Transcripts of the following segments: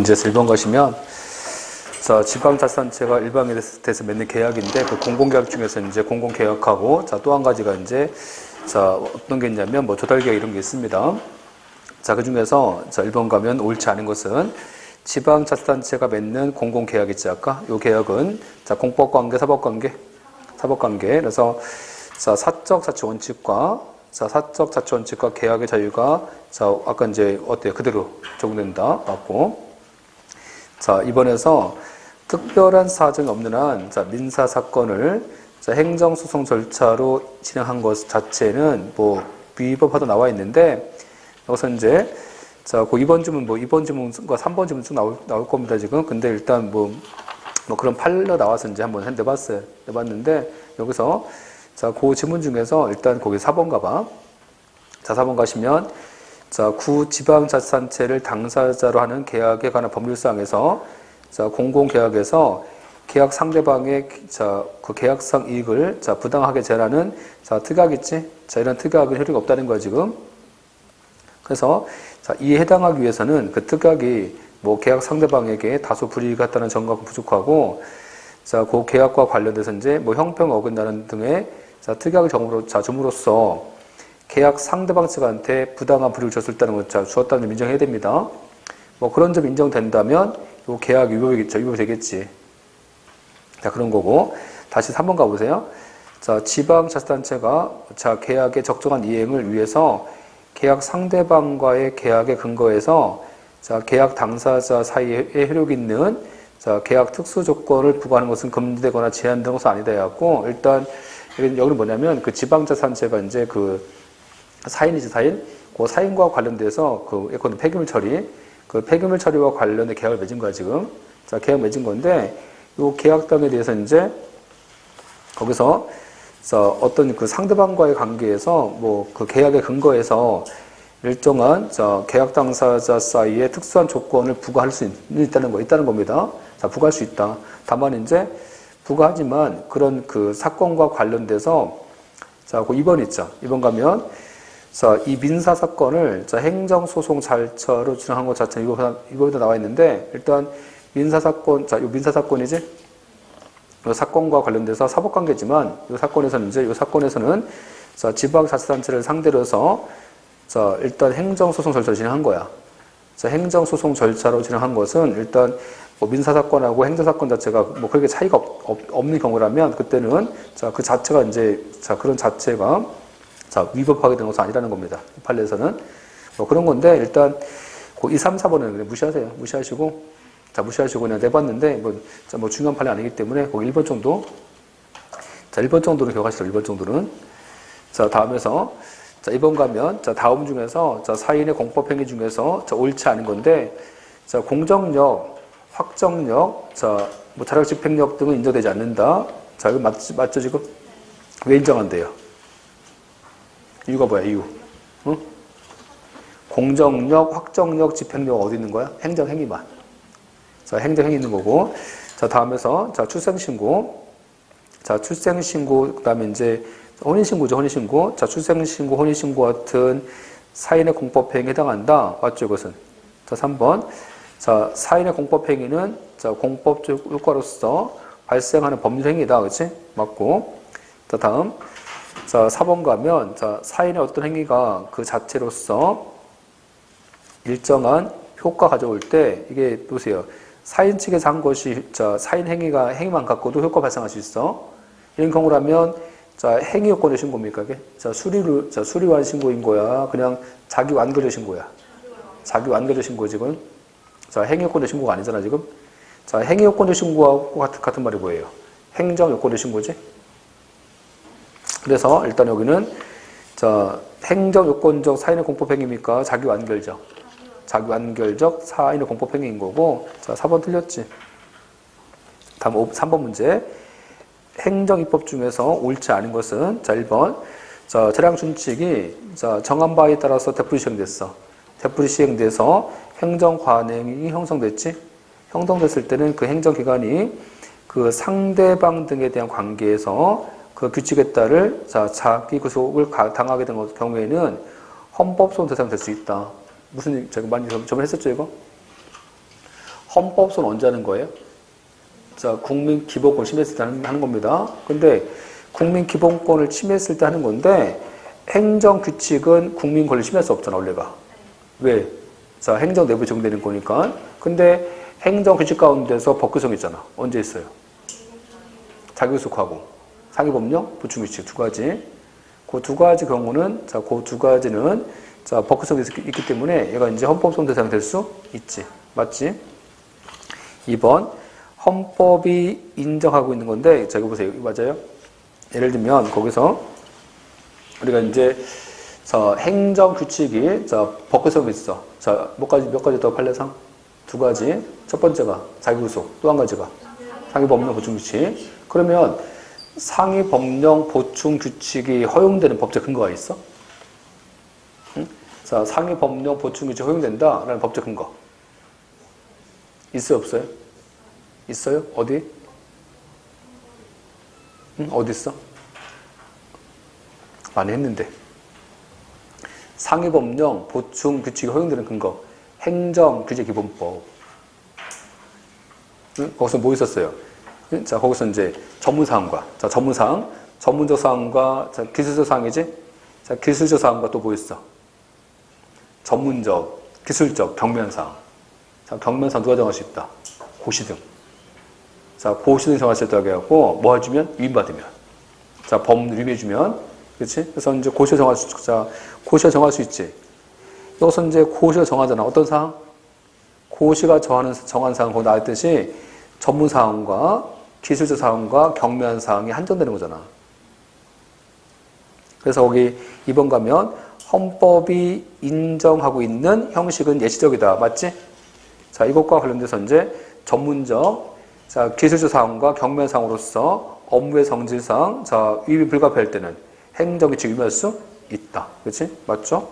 문제에서 1번 가시면, 자, 지방자치단체가 일방에 대해서 맺는 계약인데, 그 공공계약 중에서 이제 공공계약하고, 자, 또 한 가지가 이제, 자, 어떤 게 있냐면, 뭐, 조달계약 이런 게 있습니다. 자, 그 중에서, 자, 1번 가면 옳지 않은 것은, 지방자치단체가 맺는 공공계약 있지, 아까? 요 계약은, 자, 공법관계, 사법관계. 그래서, 자, 사적 자치 원칙과, 자, 사적 자치 원칙과 계약의 자유가, 자, 아까 이제, 어때요? 그대로 적용된다. 맞고. 자, 이번에서 특별한 사정이 없는 한, 자, 민사사건을, 자, 행정소송 절차로 진행한 것 자체는, 뭐, 위법하다 나와 있는데, 여기서 이제, 자, 그 2번 지문, 뭐, 2번 지문과 3번 지문 쭉 나올 겁니다, 지금. 근데 일단 뭐 그런 판례 나와서 이제 한번 내봤어요. 내봤는데, 여기서, 자, 그 지문 중에서 일단 거기 4번 가봐. 자, 4번 가시면, 자, 구지방자치단체를 당사자로 하는 계약에 관한 법률사항에서, 자, 공공계약에서 계약 상대방의, 자, 그 계약상 이익을, 자, 부당하게 제한하는, 자, 특약 있지? 자, 이런 특약은 효력이 없다는 거야, 지금. 그래서, 자, 이에 해당하기 위해서는 그 특약이 뭐 계약 상대방에게 다소 불이익이 있다는 점과는 부족하고, 자, 그 계약과 관련돼서 이제 뭐 형평 어긋나는 등의, 자, 특약을 줌으로써 계약 상대방 측한테 부당한 불이익을 줬었다는 걸, 자, 주었다는 점 인정해야 됩니다. 뭐 그런 점 인정된다면 요 계약 위법이 되겠지. 자, 그런 거고. 다시 3번 가보세요. 자, 지방자치단체가, 자, 계약의 적정한 이행을 위해서 계약 상대방과의 계약의 근거에서, 자, 계약 당사자 사이에 효력 있는, 자, 계약 특수 조건을 부과하는 것은 금지되거나 제한되는 것은 아니다 해갖고, 일단 여기는 뭐냐면 그 지방자치단체가 이제 그 사인이지, 사인. 그 사인과 관련돼서 그 예컨대 폐기물 처리, 그 폐기물 처리와 관련된 계약을 맺은 거야, 지금. 자, 계약 맺은 건데, 요 계약당에 대해서 이제 거기서, 자, 어떤 그 상대방과의 관계에서 뭐 그 계약의 근거에서 일정한, 자, 계약 당사자 사이에 특수한 조건을 부과할 수 있다는 겁니다. 자, 부과할 수 있다. 다만 이제 부과하지만 그런 그 사건과 관련돼서, 자, 그 2번 있죠. 2번 가면, 자, 이 민사사건을, 자, 행정소송 절차로 진행한 것 자체는 이거보다 나와 있는데, 일단 민사사건, 자, 이 민사사건이지? 이 사건과 관련돼서 사법관계지만, 이 사건에서는, 자, 지방자치단체를 상대로 해서, 자, 일단 행정소송 절차를 진행한 거야. 자, 행정소송 절차로 진행한 것은 일단 뭐 민사사건하고 행정사건 자체가 뭐 그렇게 차이가 없는 경우라면, 그때는, 자, 그 자체가 이제, 자, 그런 자체가, 자, 위법하게 된 것은 아니라는 겁니다. 이 판례에서는. 뭐 그런 건데, 일단, 그 2, 3, 4번은 그냥 무시하세요. 무시하시고, 자, 무시하시고 그냥 내봤는데, 뭐, 자, 뭐 중요한 판례 아니기 때문에, 그 1번 정도. 자, 1번 정도는 기억하시죠, 1번 정도는. 자, 다음에서, 자, 2번 가면, 자, 다음 중에서, 자, 사인의 공법행위 중에서, 자, 옳지 않은 건데, 자, 공정력, 확정력, 자, 뭐 자력 집행력 등은 인정되지 않는다. 자, 이거 맞죠, 지금? 왜 인정한대요? 이유가 뭐야, 이유? 응? 공정력, 확정력, 집행력 어디 있는 거야? 행정행위만. 자, 행정행위 있는 거고. 자, 다음에서, 자, 출생신고. 자, 출생신고, 그 다음에 이제, 혼인신고죠, 혼인신고. 자, 출생신고, 혼인신고 같은 사인의 공법행위에 해당한다. 맞죠, 이것은? 자, 3번. 자, 사인의 공법행위는, 자, 공법적 효과로서 발생하는 법률행위다. 그치? 맞고. 자, 다음. 자, 4번 가면, 자, 사인의 어떤 행위가 그 자체로서 일정한 효과 가져올 때, 이게, 보세요. 사인 측에서 한 것이, 자, 사인 행위만 갖고도 효과 발생할 수 있어. 이런 경우라면, 자, 행위 요건의 신고입니까, 이게? 자, 수리완 신고인 거야? 그냥 자기 완결의 신고야? 자기 완결의 신고, 지금? 자, 행위 요건의 신고가 아니잖아, 지금? 자, 행위 요건의 신고하고 같은 말이 뭐예요? 행정 요건의 신고지? 그래서 일단 여기는, 자, 행정 요건적 사인의 공법행위입니까? 자기 완결적? 자기 완결적 사인의 공법행위인 거고, 자, 4번 틀렸지? 다음 3번 문제. 행정입법 중에서 옳지 않은 것은, 자, 1번. 자, 차량 준칙이, 자, 정한 바에 따라서 되풀이 시행됐어. 되풀이 시행돼서 행정 관행이 형성됐지? 형성됐을 때는 그 행정기관이 그 상대방 등에 대한 관계에서 그 규칙에 따라, 자, 자기 구속을 당하게 된 경우에는 헌법소송 대상이 될 수 있다. 무슨, 제가 많이 저번에 했었죠, 이거? 헌법소는 언제 하는 거예요? 자, 국민 기본권 침해했을 때 하는 겁니다. 근데 국민 기본권을 침해했을 때 하는 건데 행정 규칙은 국민 권리 침해할 수 없잖아, 원래가. 왜? 자, 행정 내부에 적용되는 거니까. 근데 행정 규칙 가운데서 법규성 있잖아. 언제 있어요? 자기구속하고 상위법령, 보충규칙 두 가지. 그 두 가지 경우는 자, 그 두 가지는 자, 법규성이 있기 때문에 얘가 이제 헌법소송 대상이 될 수 있지. 맞지? 2번 헌법이 인정하고 있는 건데 자, 이거 보세요. 이거 맞아요? 예를 들면 거기서 우리가 이제 자, 행정 규칙이 자, 법규성이 있어. 자, 몇 가지 더 판례상? 두 가지. 첫 번째가 자기구속, 또 한 가지가 상위법령 보충규칙. 그러면 상위법령 보충규칙이 허용되는 법적 근거가 있어? 응? 자, 상위법령 보충규칙이 허용된다라는 법적 근거 있어요, 없어요? 있어요? 어디? 응? 어디 있어? 많이 했는데. 상위법령 보충규칙이 허용되는 근거 행정규제기본법. 응? 거기서 뭐 있었어요? 응? 자, 거기서 이제 전문사항과 자, 전문사항, 전문적 사항과 자, 기술적 사항이지? 자, 기술적 사항과 또 뭐 있어? 전문적, 기술적, 경면사항. 자, 경면사항 누가 정할 수 있다? 고시등. 자, 고시등 정할 수 있다고 해갖고 뭐 해주면? 위임받으면. 자, 법률 위임해주면. 그렇지? 그래서 이제 고시가 정할 수, 자, 고시가 정할 수 있지. 여기서 이제 고시가 정하잖아. 어떤 사항? 고시가 정한 사항, 거기 나왔듯이 전문 사항과 기술적 사항과 경미한 사항이 한정되는 거잖아. 그래서 거기 2번 가면 헌법이 인정하고 있는 형식은 예시적이다. 맞지? 자, 이것과 관련돼서 이제 전문적, 자, 기술적 사항과 경미한 사항으로서 업무의 성질상, 자, 위임이 불가피할 때는 행정규칙 위임할 수 있다. 그렇지? 맞죠?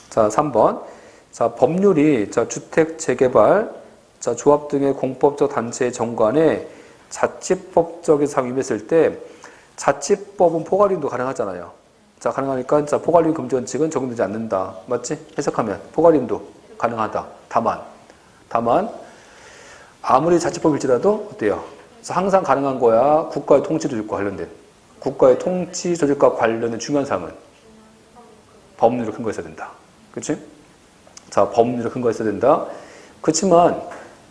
자, 3번. 자, 법률이 자, 주택 재개발, 자, 조합 등의 공법적 단체의 정관에 자치법적인 사항이 임했을 때 자치법은 포괄임도 가능하잖아요. 자, 가능하니까 자, 포괄임 금지 원칙은 적용되지 않는다. 맞지? 해석하면 포괄임도 가능하다. 다만 아무리 자치법일지라도 어때요? 항상 가능한 거야. 국가의 통치 조직과 관련된 국가의 통치 조직과 관련된 중요한 사항은 법률을 근거에 써야 된다. 그렇지? 자, 법률을 근거에 써야 된다. 그렇지만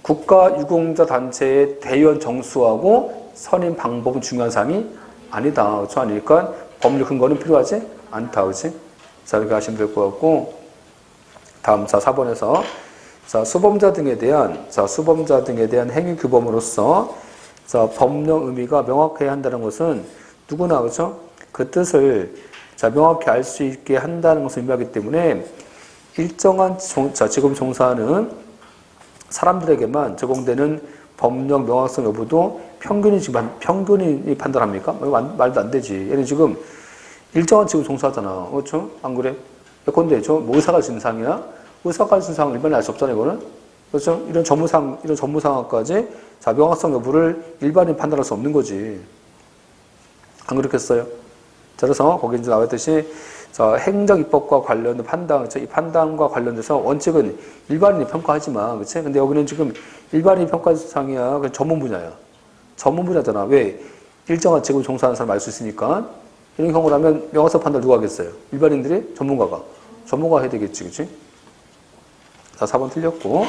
국가 유공자 단체의 대의원 정수하고 선임 방법은 중요한 사항이 아니다. 그렇죠? 아니니까 법률 근거는 필요하지 않다. 그렇지? 자, 이렇게 하시면 될 것 같고, 다음 자 4번에서 자, 수범자 등에 대한 행위 규범으로서 자, 법령 의미가 명확해야 한다는 것은 누구나 그렇죠? 그 뜻을 자, 명확히 알 수 있게 한다는 것을 의미하기 때문에 일정한 자, 지금 종사하는 사람들에게만 적용되는 법령 명확성 여부도 평균이 판단합니까? 말도 안 되지. 얘는 지금 일정한 직업 종사하잖아. 그렇죠? 안 그래? 예컨대 뭐 의사가 할 수 있는 상이야? 의사가 할 수 있는 상을 일반인이 알 수 없잖아, 이거는. 그렇죠? 이런 전무상황까지 자, 명확성 여부를 일반인 판단할 수 없는 거지. 안 그렇겠어요? 자, 그래서 거기 이제 나왔듯이 자, 행정입법과 관련된 판단, 이 판단과 관련돼서 원칙은 일반인이 평가하지만, 그치? 근데 여기는 지금 일반인 평가 상이야. 그 전문 분야야. 전문 분야잖아. 왜? 일정한 직업을 종사하는 사람 알 수 있으니까. 이런 경우라면 명확성 판단 누가 하겠어요? 일반인들이? 전문가가 해야 되겠지, 그치? 자, 4번 틀렸고.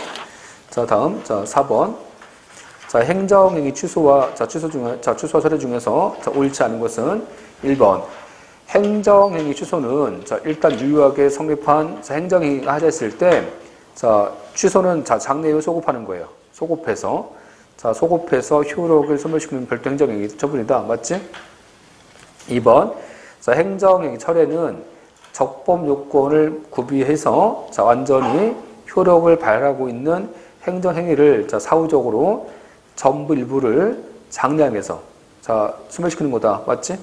자, 다음. 자, 4번. 자, 행정행위 취소와, 취소와 처리 중에서, 자, 옳지 않은 것은 1번. 행정행위 취소는, 자, 일단 유효하게 성립한, 자, 행정행위가 하자 했을 때, 자, 취소는, 자, 장래에 소급하는 거예요. 소급해서 효력을 소멸시키는 별도 행정행위 처분이다. 맞지? 2번. 자, 행정행위 철회는 적법 요건을 구비해서, 자, 완전히 효력을 발하고 있는 행정행위를, 자, 사후적으로 전부 일부를 장량해서, 자, 소멸시키는 거다. 맞지?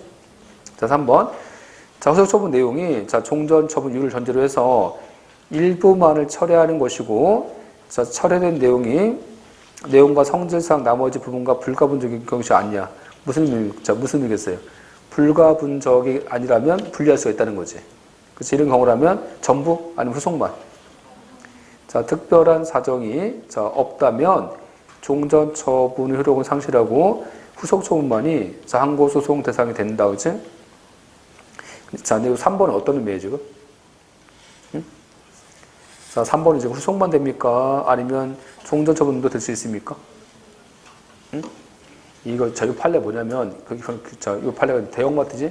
자, 3번. 자, 후속 처분 내용이, 자, 종전 처분율을 전제로 해서 일부만을 철회하는 것이고, 자, 철회된 내용과 성질상 나머지 부분과 불가분적인 것이 아니냐. 무슨 의미겠어요? 불가분적이 아니라면 분리할 수가 있다는 거지. 그치? 이런 경우라면 전부, 아니면 후속만. 자, 특별한 사정이 자, 없다면 종전 처분의 효력은 상실하고 후속 처분만이 자, 항고 소송 대상이 된다. 그치? 자, 근데 3번은 어떤 의미예요, 지금? 응? 자, 3번은 지금 후속만 됩니까? 아니면 종전 처분도 될 수 있습니까? 응? 이거, 자, 이 판례 뭐냐면, 자, 이 판례가 대형마트지?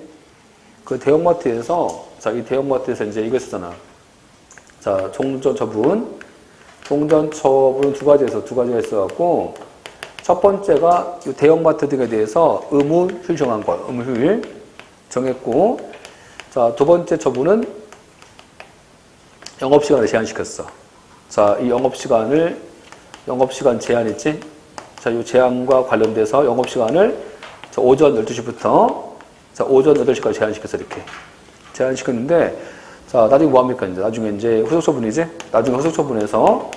그 대형마트에서, 자, 이 대형마트에서 이제 이거 쓰잖아. 자, 종전 처분 두 가지가 있어갖고, 첫 번째가 이 대형마트 등에 대해서 의무휴일 정한 거야. 의무휴일 정했고, 자, 두 번째 처분은 영업시간을 제한시켰어. 자, 이 영업시간 제한했지? 자, 이 제한과 관련돼서 영업시간을 자, 오전 12시부터 자, 오전 8시까지 제한시켰어, 이렇게. 제한시켰는데, 자, 나중에 뭐 합니까? 이제 나중에 이제 후속 처분이지? 나중에 후속 처분에서,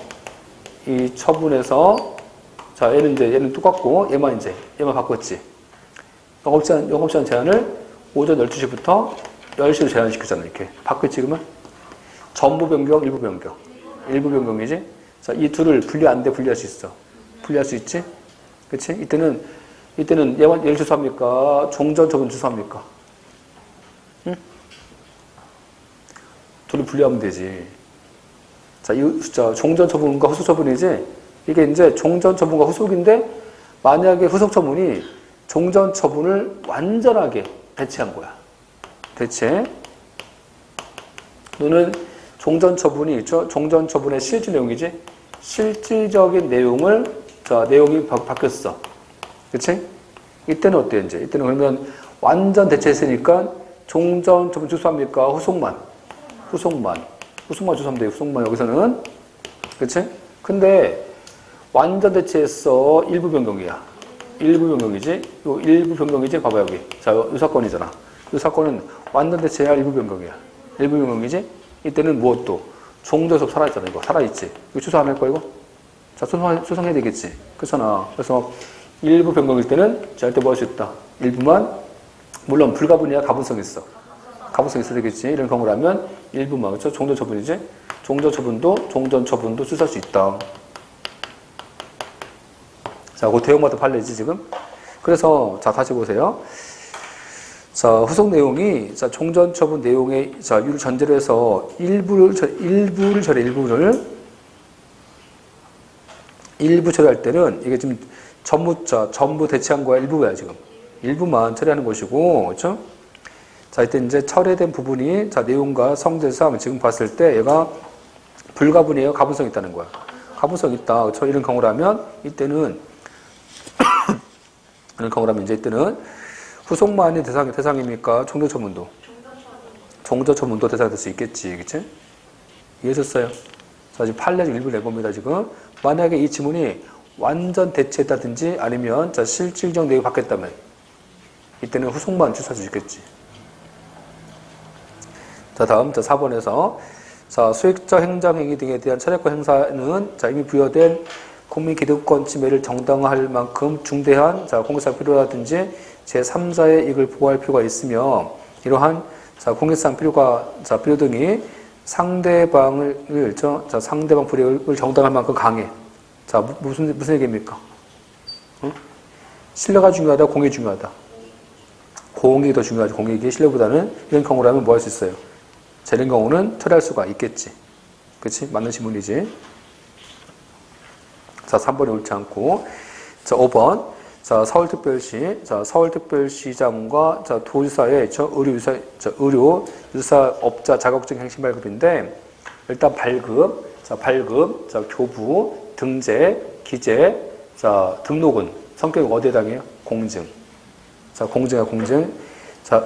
이 처분에서, 자, 얘는 똑같고, 얘만 바꿨지. 영업시간 제한을 오전 12시부터 10시로 제한시켰잖아, 이렇게. 바꿨지, 그러면? 전부 변경, 일부 변경. 일부 변경이지? 자, 이 둘을 분리할 수 있어. 분리할 수 있지? 그치? 이때는 얘를 취소합니까? 종전 처분 취소합니까? 응? 둘을 분리하면 되지. 자, 종전 처분과 후속 처분이지? 이게 이제 종전 처분과 후속인데, 만약에 후속 처분이 종전 처분을 완전하게 대체한 거야. 대체. 너는 종전 처분이 있죠? 종전 처분의 실질 내용이지? 실질적인 내용이 바뀌었어. 그치? 이때는 어때요, 이제? 이때는 그러면 완전 대체했으니까 종전 처분 취소합니까? 후속만 취소하면 돼요, 후속만 여기서는. 그치? 근데 완전 대체했어. 일부 변경이야. 일부 변경이지? 요 일부 변경이지? 봐봐, 여기. 자, 요 사건이잖아. 이 사건은 완전 대체야, 일부 변경이야. 일부 변경이지? 이때는 무엇도? 종전섭 살아있잖아, 이거. 살아있지? 이거 취소 안 할 거야, 이거? 자, 소송해야 되겠지? 그렇잖아. 그래서 일부 변경일 때는 절대 뭐 할 수 있다? 일부만, 물론 불가분이야 가분성 있어. 가분성 있어야 되겠지? 이런 경우라면 일부만, 그렇죠? 종전 처분이지? 종전 처분도 취소할 수 있다. 자, 그 대형마트 판례지, 지금? 그래서, 자, 다시 보세요. 자, 후속 내용이, 자, 종전 처분 내용의, 자, 유를 전제로 해서 일부 처리할 때는 이게 지금 전부 대체한 거야, 일부야, 지금. 일부만 처리하는 것이고, 그렇죠? 자, 이때 이제 철회된 부분이, 자, 내용과 성질상 지금 봤을 때 얘가 불가분이에요, 가분성이 있다는 거야. 가분성 있다. 그렇죠? 이런 경우라면, 이때는 후속만이 대상입니까? 종전처분도 대상이 될 수 있겠지. 그치? 이해하셨어요? 자, 지금 판례 중 일부 내봅니다, 지금. 만약에 이 지문이 완전 대체했다든지 아니면 자, 실질적 내용이 바뀌었다면 이때는 후속만 취소할 수 있겠지. 자, 다음, 자, 4번에서 자, 수익적 행정행위 등에 대한 차례권 행사는 자, 이미 부여된 국민 기득권 침해를 정당화할 만큼 중대한 자, 공개상 필요라든지 제3자의 이익을 보호할 필요가 있으며 이러한 자, 공개상 필요 등이 상대방 불이익을 정당할 만큼 강해. 자, 무슨 얘기입니까? 응? 신뢰가 중요하다, 공익이 중요하다. 공익이 더 중요하지, 공익이 신뢰보다는. 이런 경우라면 뭐 할 수 있어요? 자, 이런 경우는 처리할 수가 있겠지. 그치? 맞는 지문이지. 자, 3번이 옳지 않고. 자, 5번. 자, 서울특별시장과 자, 도지사의 의료유사업자 자격증 행심 발급인데, 일단 발급, 자, 교부, 등재, 기재, 자, 등록은 성격이 어디에 해당해요? 공증. 자, 공증. 자,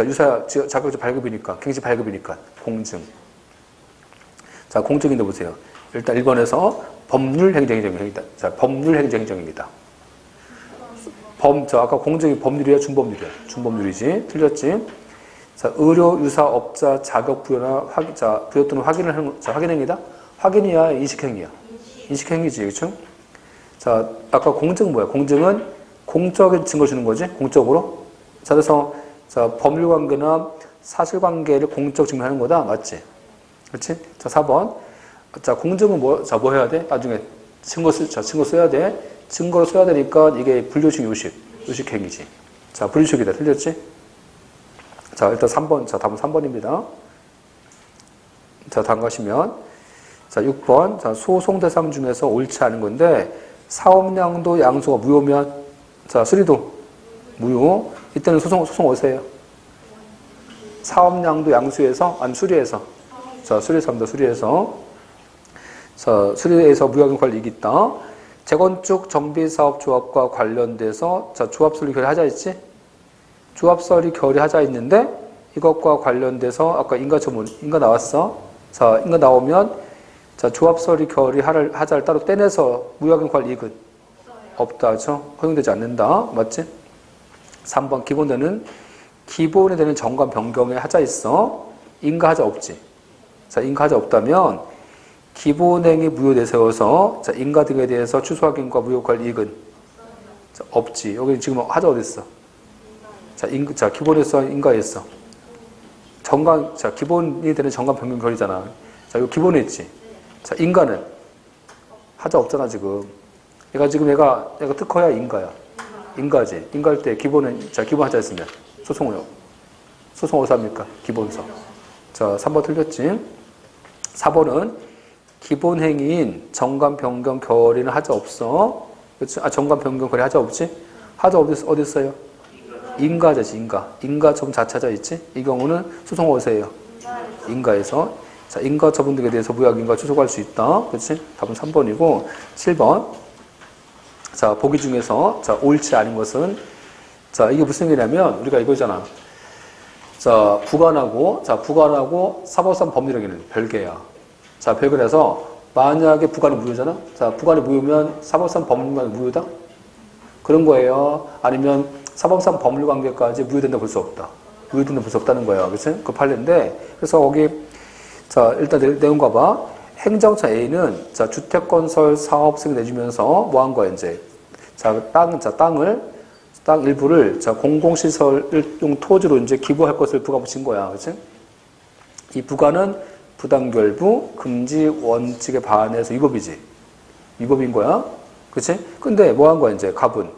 유사 자격증 발급이니까, 갱신 발급이니까, 공증. 자, 공증인데 보세요. 일단 1번에서 법률 행정행정입니다. 자, 법률 행정행정입니다. 아까 공증이 법률이야, 준법률이야? 준법률이지. 틀렸지? 자, 의료유사업자 자격 부여 또는 확인을 하는, 자, 확인행위다? 확인이야, 인식행위야? 인식행위지, 그쵸? 자, 아까 공증은 뭐야? 공증은 공적인 증거 주는 거지? 공적으로? 자, 그래서, 자, 법률관계나 사실관계를 공적 증명하는 거다? 맞지? 그렇지? 자, 4번. 자, 공증은 뭐 해야 돼? 나중에 증거 써야 돼. 증거로 써야 되니까 이게 불조식 요식행위지. 자, 불조식이다. 틀렸지? 자, 일단 3번. 자, 답은 3번입니다. 자, 다음 가시면. 자, 6번. 자, 소송 대상 중에서 옳지 않은 건데, 사업량도 양수가 무효면, 자, 수리도 무효. 이때는 소송 어디서 해요? 사업량도 양수에서, 아니, 수리에서. 자, 수리에서 합니다. 수리에서. 자, 수리에서 무효경과를 이겼다. 재건축 정비사업 조합과 관련돼서, 자, 조합설리 결의하자 있지? 조합설리 결의하자 있는데, 이것과 관련돼서, 아까 인가 나왔어. 자, 인가 나오면, 자, 조합설리 결의하자를 따로 떼내서 무효경과를 이익은 없다. 그죠? 허용되지 않는다. 맞지? 3번 기본에 되는 정관 변경에 하자 있어. 인가하자 없지. 자, 인가하자 없다면 기본행위 무효 내세워서 자, 인가 등에 대해서 추수 확인과 무효과를 이익은 자, 없지. 여기 지금 하자 어디 있어? 자, 기본에서 인가했어. 정관 자, 기본이 되는 정관 변경 결의잖아. 자, 이거 기본에 있지. 자, 인가는 하자 없잖아, 지금. 얘가 특허야, 인가야. 인가지. 인가할 때 기본은, 자, 기본 하자 있으면. 소송 어디서 합니까? 기본서. 자, 3번 틀렸지? 4번은 기본 행위인 정관 변경 결의는 하자 없어. 그렇지? 아, 정관 변경 결의 하자 없지? 하자 어디 있어요? 인가자지, 인가. 인가 처분 자체자 있지? 이 경우는 소송 어디서 해요? 인가에서. 자, 인가 처분 등에 대해서 무효인가 추소할 수 있다. 그렇지? 답은 3번이고, 7번. 자, 보기 중에서, 자, 옳지 않은 것은, 자, 이게 무슨 얘기냐면, 우리가 이거잖아. 자, 부관하고 사법상 법률행위는 별개야. 자, 별개라서, 만약에 부관이 무효잖아? 자, 부관이 무효면 사법상 법률만 무효다? 그런 거예요. 아니면 사법상 법률 관계까지 무효된다 볼 수 없다. 무효된다 볼 수 없다는 거예요. 그치? 그 판례인데, 그래서 거기, 자, 일단 내용 봐봐. 행정처 A는, 자, 주택건설 사업승 내주면서 뭐 한 거야, 이제. 자, 땅 일부를, 자, 공공시설용 토지로 이제 기부할 것을 부가 붙인 거야. 그치? 이 부가는 부당결부, 금지 원칙에 반해서 위법이지. 위법인 거야. 그치? 근데 뭐 한 거야, 이제, 갑은.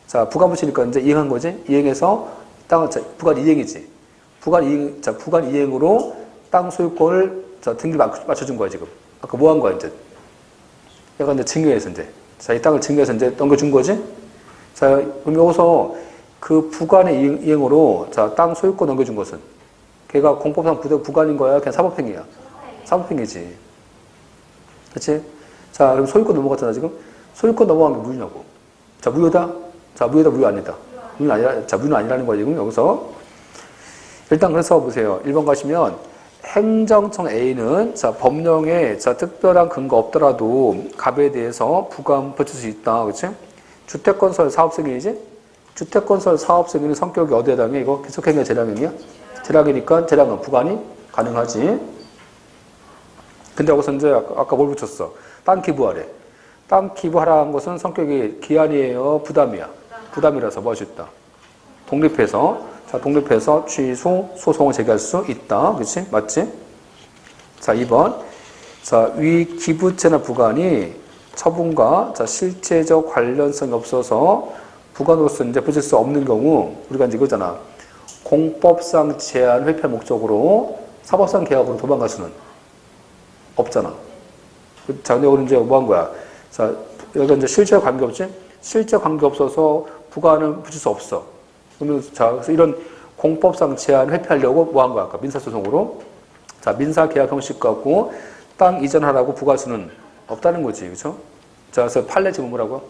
자, 부가 붙이니까 이제 이행한 거지? 이행해서 땅을, 자, 부가 이행이지. 부가 이행으로 땅 소유권을, 자, 등기 맞춰준 거야, 지금. 아까 뭐 한 거야, 이제. 얘가 이제 증여해서 이제. 자, 이 땅을 증여해서 이제 넘겨준 거지? 자, 그럼 여기서 그 부관의 이행으로, 자, 땅 소유권 넘겨준 것은? 걔가 공법상 부관인 거야? 그냥 사법행위야? 사법행위지. 그치? 자, 그럼 소유권 넘어갔잖아, 지금? 소유권 넘어간 게 무효냐고. 자, 무효다? 자, 무효 아니다. 무효는 아니라는 거야, 지금, 여기서. 일단 그래서 보세요. 1번 가시면, 행정청 A는, 자, 법령에, 자, 특별한 근거 없더라도 갑에 대해서 부관 붙일 수 있다. 그치? 주택건설 사업승인이지? 주택건설 사업승인은 성격이 어디에 해당해? 이거 계속행위야, 재량행위야? 재량이니까 재량은 부관이 가능하지. 근데 여기서 이제 아까 뭘 붙였어? 땅 기부하래. 땅 기부하라는 것은 성격이 기한이에요? 부담이야? 부담이라서 뭐 할 수 있다? 독립해서 취소, 소송을 제기할 수 있다. 그치? 맞지? 자, 2번. 자, 위 기부채나 부관이 처분과, 자, 실제적 관련성이 없어서 부관으로서 이제 붙일 수 없는 경우, 우리가 이제 이거잖아. 공법상 제한 회피할 목적으로 사법상 계약으로 도망갈 수는 없잖아. 자, 근데 우리 이제 뭐 한 거야? 자, 여기가 이제 실제 관계 없지? 실제 관계 없어서 부관은 붙일 수 없어. 그러면, 자, 그래서 이런 공법상 제한 회피하려고 뭐 한 거야? 아까 민사소송으로. 자, 민사계약 형식 갖고 땅 이전하라고 부과할 수는 없다는 거지. 그쵸? 자, 그래서 판례 지문 뭐라고?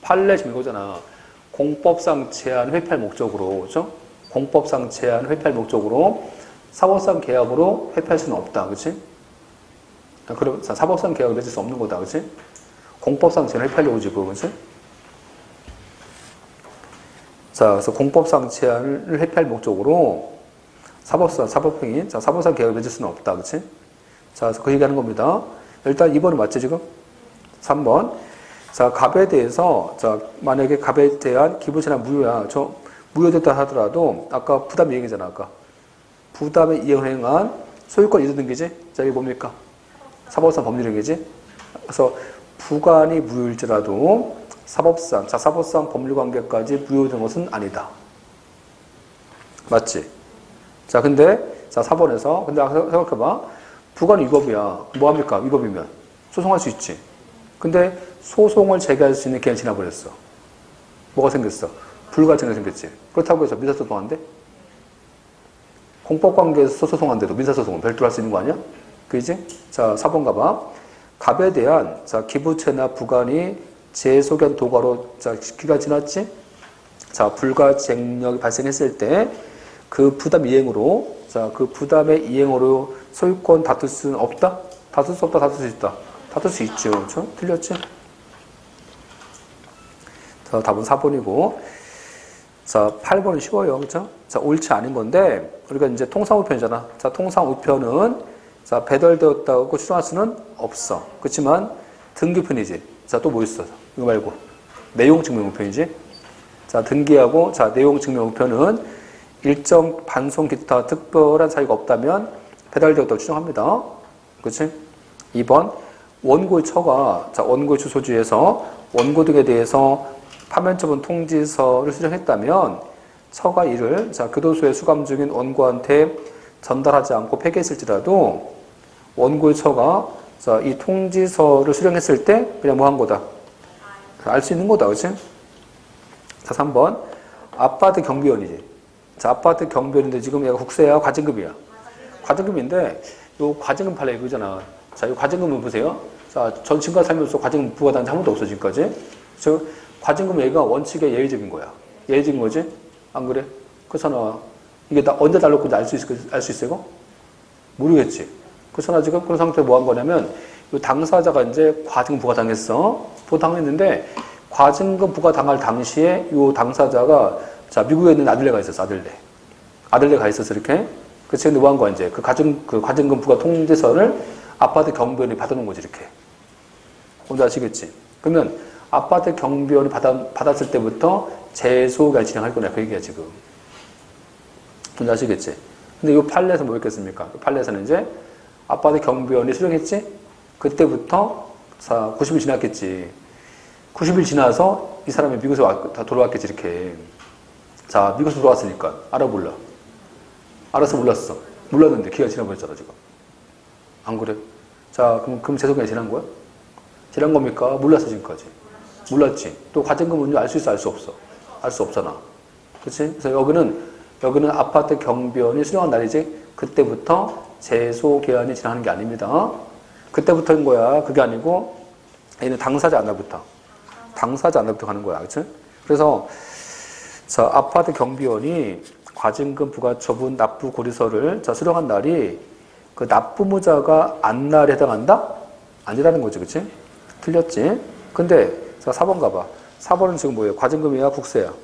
판례 지문 이거잖아. 공법상 제한 회피할 목적으로. 그쵸? 공법상 제한 회피할 목적으로 사법상 계약으로 회피할 수는 없다. 그치? 그럼 사법상 계약을 맺을 수 없는 거다. 그치? 공법상 제한 회피하려고 지금. 그치? 자, 그래서 공법상 제한을 회피할 목적으로 사법행위, 자, 사법상 계약을 맺을 수는 없다. 그치? 자, 그래서 그 얘기하는 겁니다. 일단 2번은 맞지, 지금? 3번. 자, 갑에 대해서, 자, 만약에 갑에 대한 기부채나 무효야. 무효됐다 하더라도, 아까 부담 이행이잖아, 아까. 부담에 이행한 소유권 이전 등기지? 자, 이게 뭡니까? 사법상 법률행위지. 그래서 부관이 무효일지라도 사법상 법률관계까지 무효된 것은 아니다. 맞지? 자, 근데 4번에서 근데 생각해봐. 부관이 위법이야. 뭐합니까? 위법이면 소송할 수 있지. 근데 소송을 제기할 수 있는 기한이 지나버렸어. 뭐가 생겼어? 불가증이 생겼지. 그렇다고 해서 민사소송한대? 공법관계에서 소송한데도 민사소송은 별도로 할 수 있는 거 아니야? 그지? 자, 4번 가봐. 갑에 대한 기부채나 부관이 재소견 도가로 기가 지났지? 자, 불가쟁력이 발생했을 때 그 부담 이행으로 그 부담의 이행으로 소유권 다툴 수는 없다? 다툴 수 없다? 다툴 수 있다? 다툴 수 있죠. 그렇죠? 틀렸지? 자, 답은 4번이고. 자, 8번은 쉬워요. 그렇죠? 자, 옳지 않은 건데 우리가 이제 통상우편이잖아. 자, 통상우편은 배달되었다고 추정할 수는 없어. 그렇지만 등기편이지. 자, 또 뭐 있어? 이거 말고 내용증명우편이지. 자, 등기하고 내용증명우편은 일정 반송 기타 특별한 사유가 없다면 배달되었다고 추정합니다. 그렇지? 2번 원고의 처가 원고의 주소지에서 원고 등에 대해서 파면처분 통지서를 수령했다면 처가 이를 교도소에 수감 중인 원고한테 전달하지 않고 폐기했을지라도 원고의 처가 이 통지서를 수령했을 때 그냥 뭐 한 거다? 알 수 있는 거다. 그렇지? 자, 3번 아파트 경비원이지. 자, 아파트 경비원인데 지금 얘가 국세야 과징금이야. 과징금인데 요 과징금 판례 이거잖아. 자, 이 과징금을 보세요. 자, 전 지금까지 살면서 과징금 부과한 지 한 번도 없어 지금까지. 즉 과징금 얘가 원칙에 예외적인 거야. 예외적인 거지? 안 그래? 그렇잖아. 이게 나 언제 달라고 알 수 있어 이거? 모르겠지. 그렇잖아. 지금 그런 상태에 뭐 한 거냐면 이 당사자가 이제 과징금 부과 당했어. 부과당했는데 과징금 부과 당할 당시에 이 당사자가 미국에 있는 아들네가 있었어. 아들네가 있었어 이렇게. 그치? 근데 뭐 한 거야 이제 그 과징금 부과 통지서를 아파트 경비원이 받아놓은 거지 이렇게. 뭔지 아시겠지? 그러면 아파트 경비원이 받았을 때부터 재소가 진행할 거냐 그 얘기야 지금. 뭔지 아시겠지? 근데 이 판례에서 뭐 있겠습니까? 이 판례에서는 이제 아파트 경비원이 수령했지? 그때부터 90일 지났겠지. 90일 지나서 이 사람이 미국에서 다 돌아왔겠지 이렇게. 자, 미국에서 돌아왔으니까 알아 몰라? 알아서 몰랐어. 몰랐는데 기가 지나버렸잖아 지금. 안 그래? 자, 그럼 재소기간이 지난 거야? 지난 겁니까? 몰랐어 지금까지. 몰랐지. 또 과징금 문제 알 수 있어, 알 수 없어? 알 수 없잖아. 그렇지? 그래서 여기는 아파트 경비원이 수령한 날이지. 그때부터 재소 기한이 지나는 게 아닙니다. 그때부터인 거야. 그게 아니고 얘는 당사자 안날부터 가는 거야. 그렇지? 그래서 자, 아파트 경비원이 과징금 부과 처분 납부 고리서를 수령한 날이 그 납부무자가 안날에 해당한다? 아니라는 거지. 그치? 틀렸지? 근데, 자, 4번 가봐. 4번은 지금 뭐예요? 과징금이야? 국세야?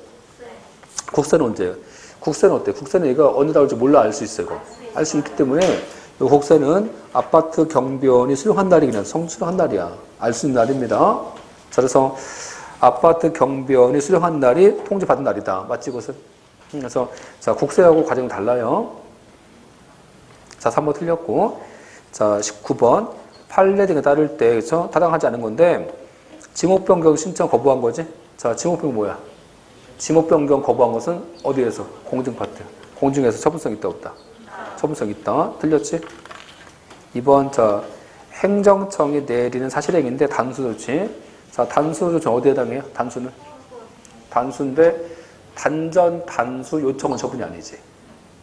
국세는 언제예요? 국세는 어때? 국세는 얘가 언제 나올지 몰라 알 수 있어, 이거. 알 수 있기 때문에, 이 국세는 아파트 경비원이 수령한 날이 그냥 성수령한 날이야. 알 수 있는 날입니다. 자, 그래서 아파트 경비원이 수령한 날이 통지받은 날이다. 맞지, 그것은? 그래서, 자, 국세하고 과징금 달라요. 자, 3번 틀렸고. 자, 19번. 판례 등에 따를 때, 그쵸? 타당하지 않은 건데, 징옥변경 신청 거부한 거지? 자, 징옥변경 뭐야? 징옥변경 거부한 것은 어디에서? 공증 파트. 공증에서 처분성 있다, 없다? 처분성 있다. 틀렸지? 2번, 자, 행정청이 내리는 사실행위인데 단수조치. 자, 단수조치는 어디에 해당해요? 단수는? 단수인데, 단전, 단수 요청은 처분이 아니지.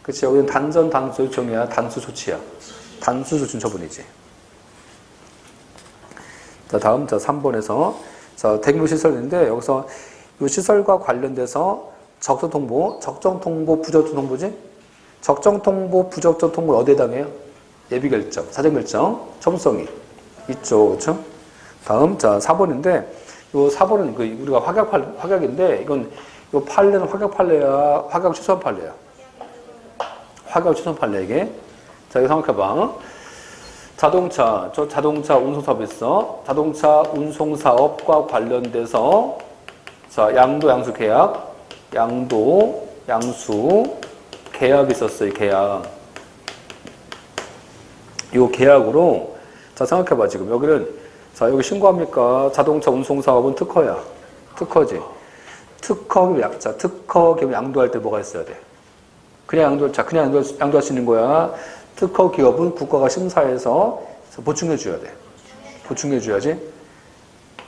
그치? 여기는 단전, 단수 요청이야. 단수 조치야. 단수 조치는 처분이지. 자, 다음, 자, 3번에서. 자, 대규모 시설인데, 여기서 이 시설과 관련돼서 적정통보, 부적정통보지? 적정통보, 부적정통보 어디에 해당해요? 예비결정, 사정결정, 처분성이 있죠. 그렇죠? 다음, 자, 4번인데, 이 4번은 우리가 확약인데, 이건, 이 판례는 확약 판례야, 확약 취소한 판례야. 확약 취소한 판례, 이게. 자, 이거 생각해봐. 자동차 운송사업에서 자동차 운송사업과 관련돼서 자, 양도, 양수 계약, 양수 계약이 있었어요, 계약. 이 계약으로 자, 생각해봐, 지금. 여기는, 자, 여기 신고합니까? 자동차 운송사업은 특허야. 특허지. 자, 특허 기업 양도할 때 뭐가 있어야 돼? 그냥 양도할 수 있는 거야. 특허 기업은 국가가 심사해서 보충해줘야 돼. 보충해줘야지.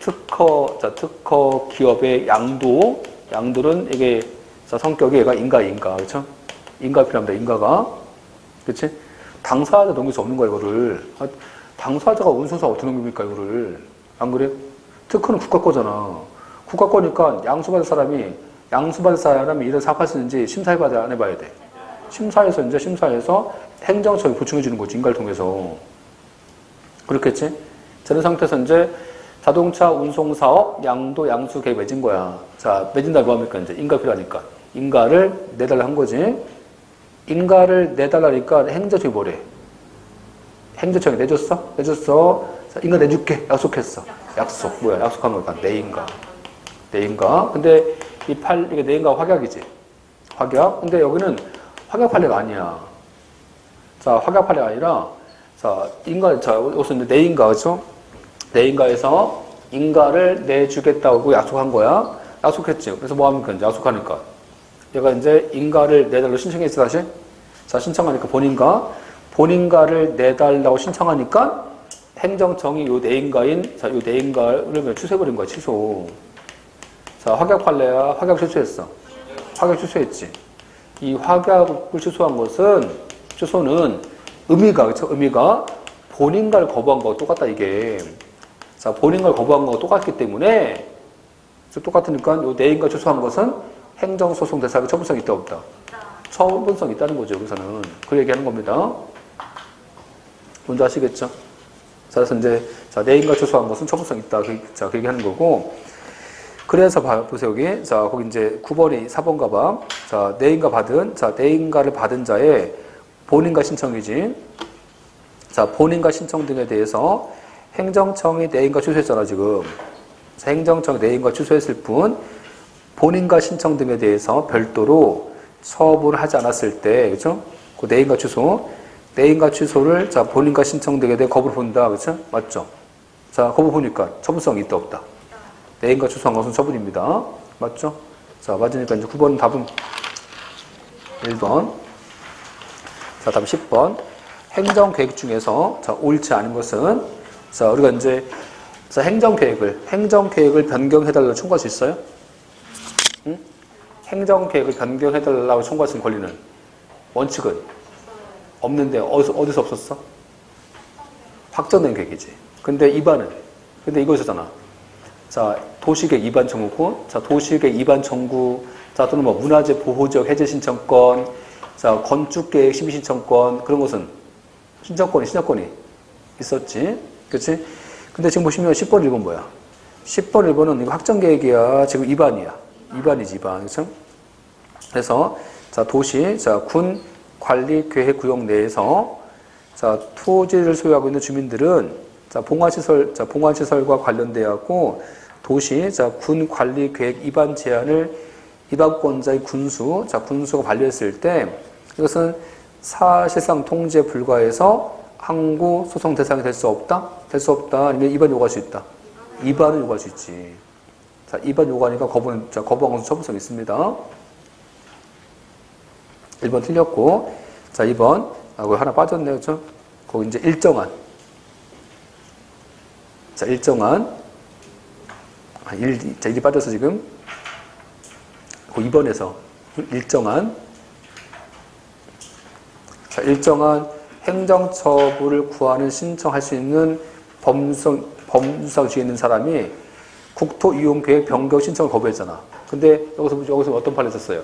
특허 기업의 양도는 이게, 자, 성격이 얘가 인가, 그쵸? 인가 필요합니다, 인가가. 그치? 당사자 넘길 수 없는 거야, 이거를. 당사자가 운송사 어떻게 넘깁니까, 이거를. 안 그래? 특허는 국가 거잖아. 국가 거니까 양수받을 사람이 일을 사업할 수 있는지 심사해봐야 안 해봐야 돼. 심사해서 행정처에 보충해주는 거지, 인가를 통해서. 그렇겠지? 저런 상태에서 이제 자동차 운송사업 양도 양수 계획 맺은 거야. 자, 맺은다 뭐합니까? 이제 인가 필요하니까. 인가를 내달라 한 거지. 인가를 내달라니까 행정처이 뭐래? 행정처에 내줬어? 자, 인가 내줄게. 약속했어. 약속. 뭐야? 약속한 거니까. 내 인가. 근데 이게 내 인가 확약이지. 확약. 근데 여기는 확약 판례가 아니야. 자, 확약 판례가 아니라, 자, 여기서 내 인가, 그죠? 내 인가에서 인가를 내주겠다고 약속한 거야. 약속했지. 그래서 뭐 합니까? 이제 약속하니까. 얘가 이제 인가를 내달라고 신청했어, 다시. 자, 신청하니까 본인가를 내달라고 신청하니까 행정청이 요 내인가인, 자, 요 내인가를 취소해버린 거야, 취소. 자, 확약 판례야. 확약 취소했어. 확약 취소했지. 이 확약을 취소한 것은, 취소는 의미가 본인가를 거부한 거와 똑같다, 이게. 자, 본인가를 거부한 거와 똑같기 때문에, 똑같으니까 요 내인가 취소한 것은 행정소송 대상에 처분성이 있다, 없다? 처분성이 있다는 거죠, 여기서는. 그 얘기하는 겁니다. 뭔지 아시겠죠? 자, 그래서 이제, 자, 내인가 취소한 것은 처분성이 있다. 자, 그 얘기하는 거고. 그래서 보세요, 여기. 자, 거기 이제 9번이 4번가 봐. 자, 내인가를 받은 자의 본인가 신청이지. 자, 본인가 신청 등에 대해서 행정청이 내인가 취소했잖아, 지금. 자, 행정청이 내인가 취소했을 뿐, 본인가 신청 등에 대해서 별도로 처분을 하지 않았을 때, 그죠? 그 내인가 취소를, 자, 본인가 신청 등에 대해 거부를 본다, 그죠? 맞죠? 자, 거부 보니까 처분성이 있다, 없다? 내인가 취소한 것은 처분입니다. 맞죠? 자, 맞으니까 이제 9번 답은 1번. 자, 다음 10번. 행정계획 중에서, 자, 옳지 않은 것은, 자, 우리가 이제, 자, 행정계획을 변경해달라고 청구할 수 있어요? 응? 행정계획을 변경해달라고 청구할 수 있는 권리는? 원칙은? 없는데, 어디서 없었어? 확정된 계획이지. 근데 이거 있었잖아. 자, 도시계획 위반 청구권, 자, 도시계획 위반 청구, 자, 또는 뭐 문화재 보호지역 해제 신청권, 자, 건축계획 심의 신청권, 그런 것은 신청권이 있었지. 그치? 근데 지금 보시면 10번 1번 뭐야? 10번 1번은 이거 확정계획이야. 지금 위반이지, 위반. 그쵸? 그래서, 자, 군 관리계획 구역 내에서, 자, 토지를 소유하고 있는 주민들은, 자, 봉화시설과 관련되었고, 군 관리계획 위반 제한을 위반권자의 군수가 반려했을 때, 이것은 사실상 통지에 불과해서 항고 소송 대상이 될 수 없다? 아니면 위반 요구할 수 있다? 위반을 요구할 수 있지. 자, 위반 요구하니까 거부한 것은 처분성이 있습니다. 1번 틀렸고, 자, 2번, 거기 하나 빠졌네요, 그죠? 거기 이제 일정한. 자, 일이 빠져서 지금, 그 2번에서, 일정한 행정처분을 구하는 신청할 수 있는 범주상주에 있는 사람이 국토이용계획 변경 신청을 거부했잖아. 근데 여기서 어떤 판례 썼어요?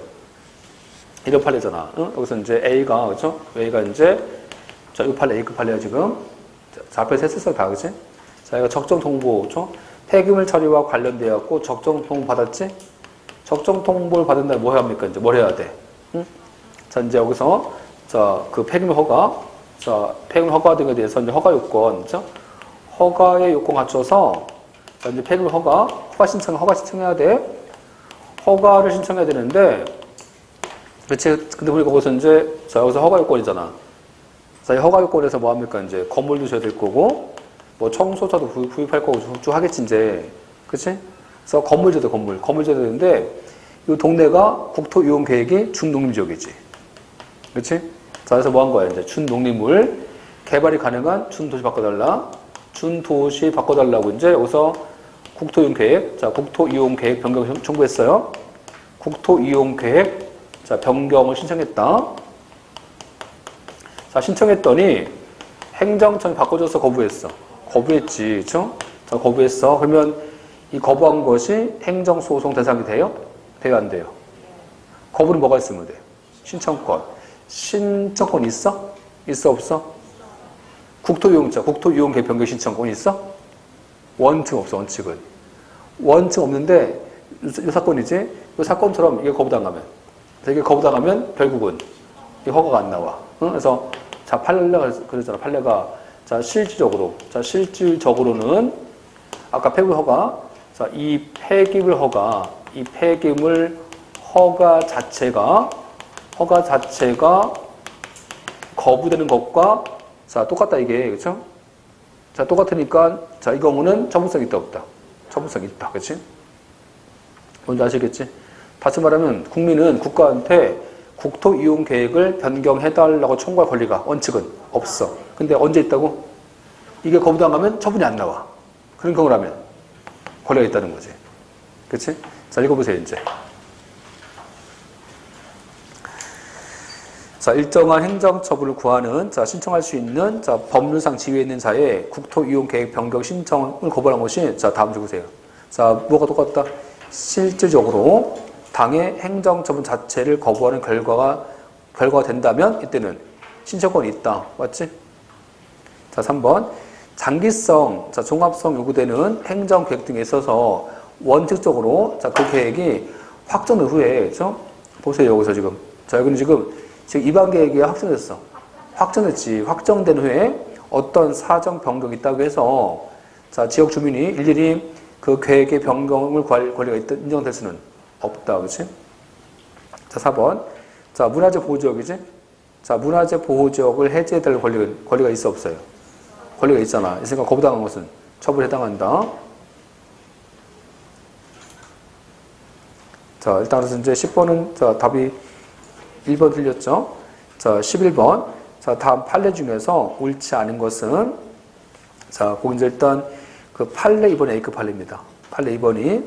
이런 판례잖아. 응? 여기서 이제 A가, 그죠? A가 이제, 자, 이 판례, A급 판례야, 지금. 자, 앞에서 했었어요, 다, 그치? 자, 이거 적정통보, 그죠? 폐기물 처리와 관련되었고, 적정통보 받았지? 적정통보를 받은다면 뭐 해야 합니까? 이제 뭘 해야 돼? 응? 자, 이제 여기서, 자, 그 폐기물 허가 등에 대해서 이제 허가 요건, 그죠? 허가의 요건 갖춰서, 자, 이제 폐기물 허가 신청해야 돼. 허가를 신청해야 되는데, 그치? 근데 우리가 거기서 이제, 자, 여기서 허가 요건이잖아. 자, 이 허가 요건에서 뭐 합니까? 이제 건물도 줘야 될 거고, 뭐 청소차도 구입할 거고 쭉 하겠지 이제. 그치? 그래서 건물제도 건물제도 되는데 이 동네가 국토이용계획이 준농림지역이지. 그치? 자, 그래서 뭐 한 거야 이제 준농림물 개발이 가능한 준도시 바꿔달라. 준도시 바꿔달라고 이제 여기서 국토이용계획, 자 국토이용계획 변경 청구했어요. 국토이용계획, 자 변경을 신청했다. 자 신청했더니 행정청이 바꿔줘서 거부했어. 거부했지, 그렇죠? 자 거부했어. 그러면 이 거부한 것이 행정소송 대상이 돼요? 돼요, 안 돼요? 거부는 뭐가 있으면 돼? 신청권. 신청권 있어? 있어, 없어? 국토이용계획 변경 신청권 있어? 원칙 없어, 원칙은. 원칙 없는데, 이 사건이지? 이 사건처럼 이게 거부당하면. 이게 거부당하면 결국은 이 허가가 안 나와. 응? 그래서, 자, 판례가 그러잖아, 판례가. 자, 실질적으로는, 아까 폐기물 허가, 자, 이 폐기물 허가 자체가 거부되는 것과, 자, 똑같다, 이게. 그쵸? 자, 똑같으니까, 자, 이 경우는 처분성이 있다, 없다? 처분성이 있다. 그치? 뭔지 아시겠지? 다시 말하면, 국민은 국가한테 국토 이용 계획을 변경해달라고 청구할 권리가, 원칙은 없어. 근데 언제 있다고? 이게 거부당하면 처분이 안 나와. 그런 경우라면 권리가 있다는 거지. 그치? 자, 읽어보세요, 이제. 자, 일정한 행정처분을 구하는, 자, 신청할 수 있는, 자, 법률상 지위에 있는 자의 국토이용계획 변경 신청을 거부한 것이, 자, 다음 줄 보세요. 자, 뭐가 똑같다? 실질적으로 당의 행정처분 자체를 거부하는 결과가 된다면, 이때는 신청권이 있다. 맞지? 자, 3번. 장기성, 자, 종합성 요구되는 행정계획 등에 있어서 원칙적으로, 자, 그 계획이 확정된 후에, 그죠? 보세요, 여기서 지금. 자, 여기는 지금 입안 계획이 확정됐어. 확정됐지. 확정된 후에 어떤 사정 변경이 있다고 해서, 자, 지역 주민이 일일이 그 계획의 변경을 구할 권리가 인정될 수는 없다. 그렇지? 자, 4번. 자, 문화재 보호지역이지? 자, 문화재 보호지역을 해제될 권리가 있어, 없어요? 권리가 있잖아. 있으니까 거부당한 것은 처벌에 해당한다. 자, 일단 그래서 이제 10번은, 자, 답이 1번 틀렸죠? 자, 11번. 자, 다음 판례 중에서 옳지 않은 것은, 자, 거기 이제 일단 그 판례 2번이 A급 판례입니다. 판례 2번이.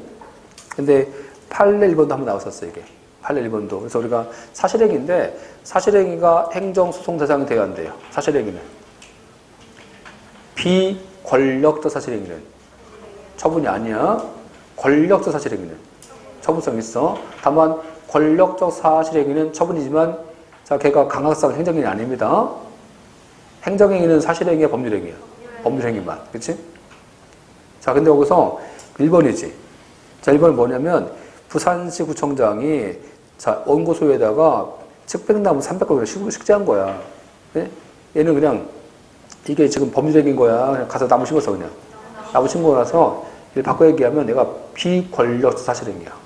근데 판례 1번도 한번 나왔었어요, 이게. 판례 1번도. 그래서 우리가 사실행위인데, 사실행위가 행정소송 대상이 돼야 안 돼요. 사실행위는. 비권력적 사실행위는 처분이 아니야. 권력적 사실행위는 처분성이 있어. 다만, 권력적 사실행위는 처분이지만, 자, 걔가 강악상 행정행위 아닙니다. 행정행위는 사실행위야, 법률행위야. 법률행위만. 그치? 자, 근데 여기서 1번이지. 자, 1번은 뭐냐면, 부산시 구청장이, 자, 원고 소유에다가 측백나무 300그루 식재한 거야. 네? 얘는 그냥, 이게 지금 법률행위인 거야. 그냥 가서 나무 심었어, 그냥. 나무 심고 나서, 이걸 바꿔 얘기하면 내가 비권력적 사실행위야.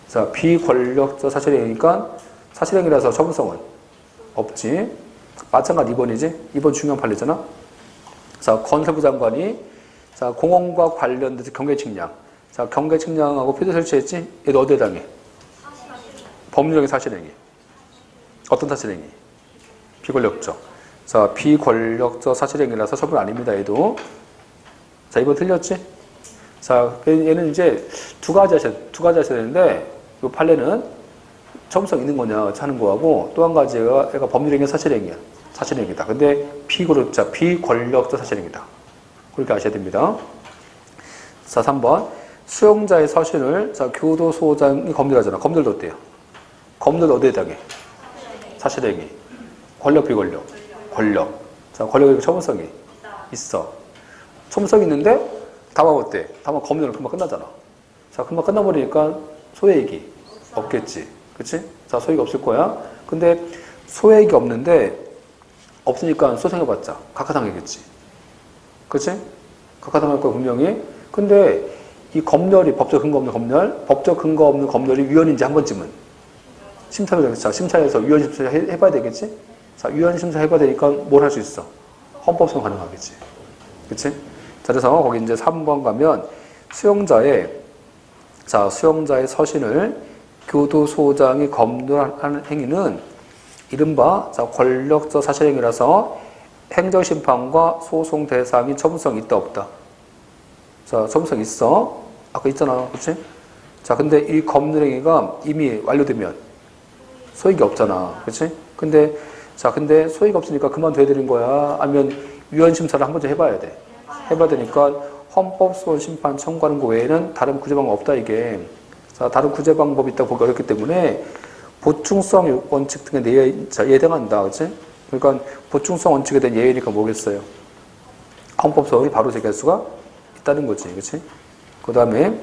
자, 비권력적 사실행위니까 사실행위라서 처분성은 없지. 마찬가지 2번이지. 2번 중요한 판례잖아. 자, 건설부 장관이, 자, 공원과 관련돼서 경계 측량. 자, 경계 측량하고 필드 설치했지? 얘도 어디에 해당해? 법률적인 사실행위. 어떤 사실행위? 비권력적. 자, 비권력적 사실행위라서 처분 아닙니다, 얘도. 자, 2번 틀렸지? 자, 얘는 이제 두 가지 하셔야 되는데, 이 판례는 처분성 있는 거냐 하는 거하고, 또 한 가지가 얘가 법률행위 사실행위야. 사실행위다. 근데 비권력적 사실행위다. 그렇게 아셔야 됩니다. 자, 3번. 수용자의 서신을, 자, 교도소장이 검열하잖아. 검열도 어때요? 검열도 어디에 해당해? 사실행위. 권력, 비권력? 권력. 자, 권력의 처분성이 있어. 처분성이 있는데, 다만 어때? 다만 검열은 금방 끝나잖아. 자, 금방 끝나버리니까 소외익이 없겠지. 그치? 자, 소외익이 없을 거야. 근데 소외익이 없으니까 소송해봤자 각하당하겠지. 그치? 각하당할 거야, 분명히. 근데 이 검열이 법적 근거 없는 검열이 위헌인지 한 번쯤은 심사해서 위헌 심사 해봐야 되겠지? 자, 위헌 심사 해봐야 되니까 뭘 할 수 있어? 헌법소송 가능하겠지. 그치? 자, 그래서 거기 이제 3번 가면 수용자의 서신을 교도소장이 검토하는 행위는 이른바 권력적 사실행위라서 행정심판과 소송 대상이 처분성이 있다 없다. 자, 처분성 있어. 아까 있잖아. 그치? 자, 근데 이 검토행위가 이미 완료되면 소익이 없잖아. 그치? 근데 소익이 없으니까 그만둬야 되는 거야? 아니면 위헌심사를 한 번 더 해봐야 돼? 해봐야 되니까 헌법소원 심판 청구하는 거 외에는 다른 구제 방법 없다, 이게. 자, 다른 구제 방법이 있다고 보기 어렵기 때문에 보충성 원칙 등에 예당한다. 그치? 그러니까 보충성 원칙에 대한 예외니까 뭐겠어요? 헌법소원을 바로 제기할 수가 있다는 거지. 그치? 그 다음에,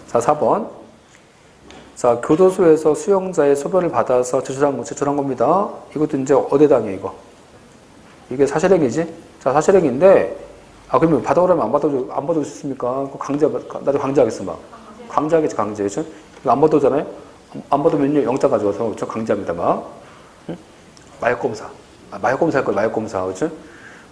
자, 4번. 자, 교도소에서 수용자의 소변을 받아서 제출한 겁니다. 이것도 이제 어대당해, 이거. 이게 사실행위지? 자, 사실행위인데, 그러면 받아오라면 안 받아줄 수 있습니까? 나도 강제하겠어, 막. 강제하겠지, 강제. 그쵸? 이거 안 받아오잖아요? 안 받으면 영장 가져와서 저 강제합니다, 막. 응? 마약검사. 마약검사 할 거예요, 마약검사. 그쵸?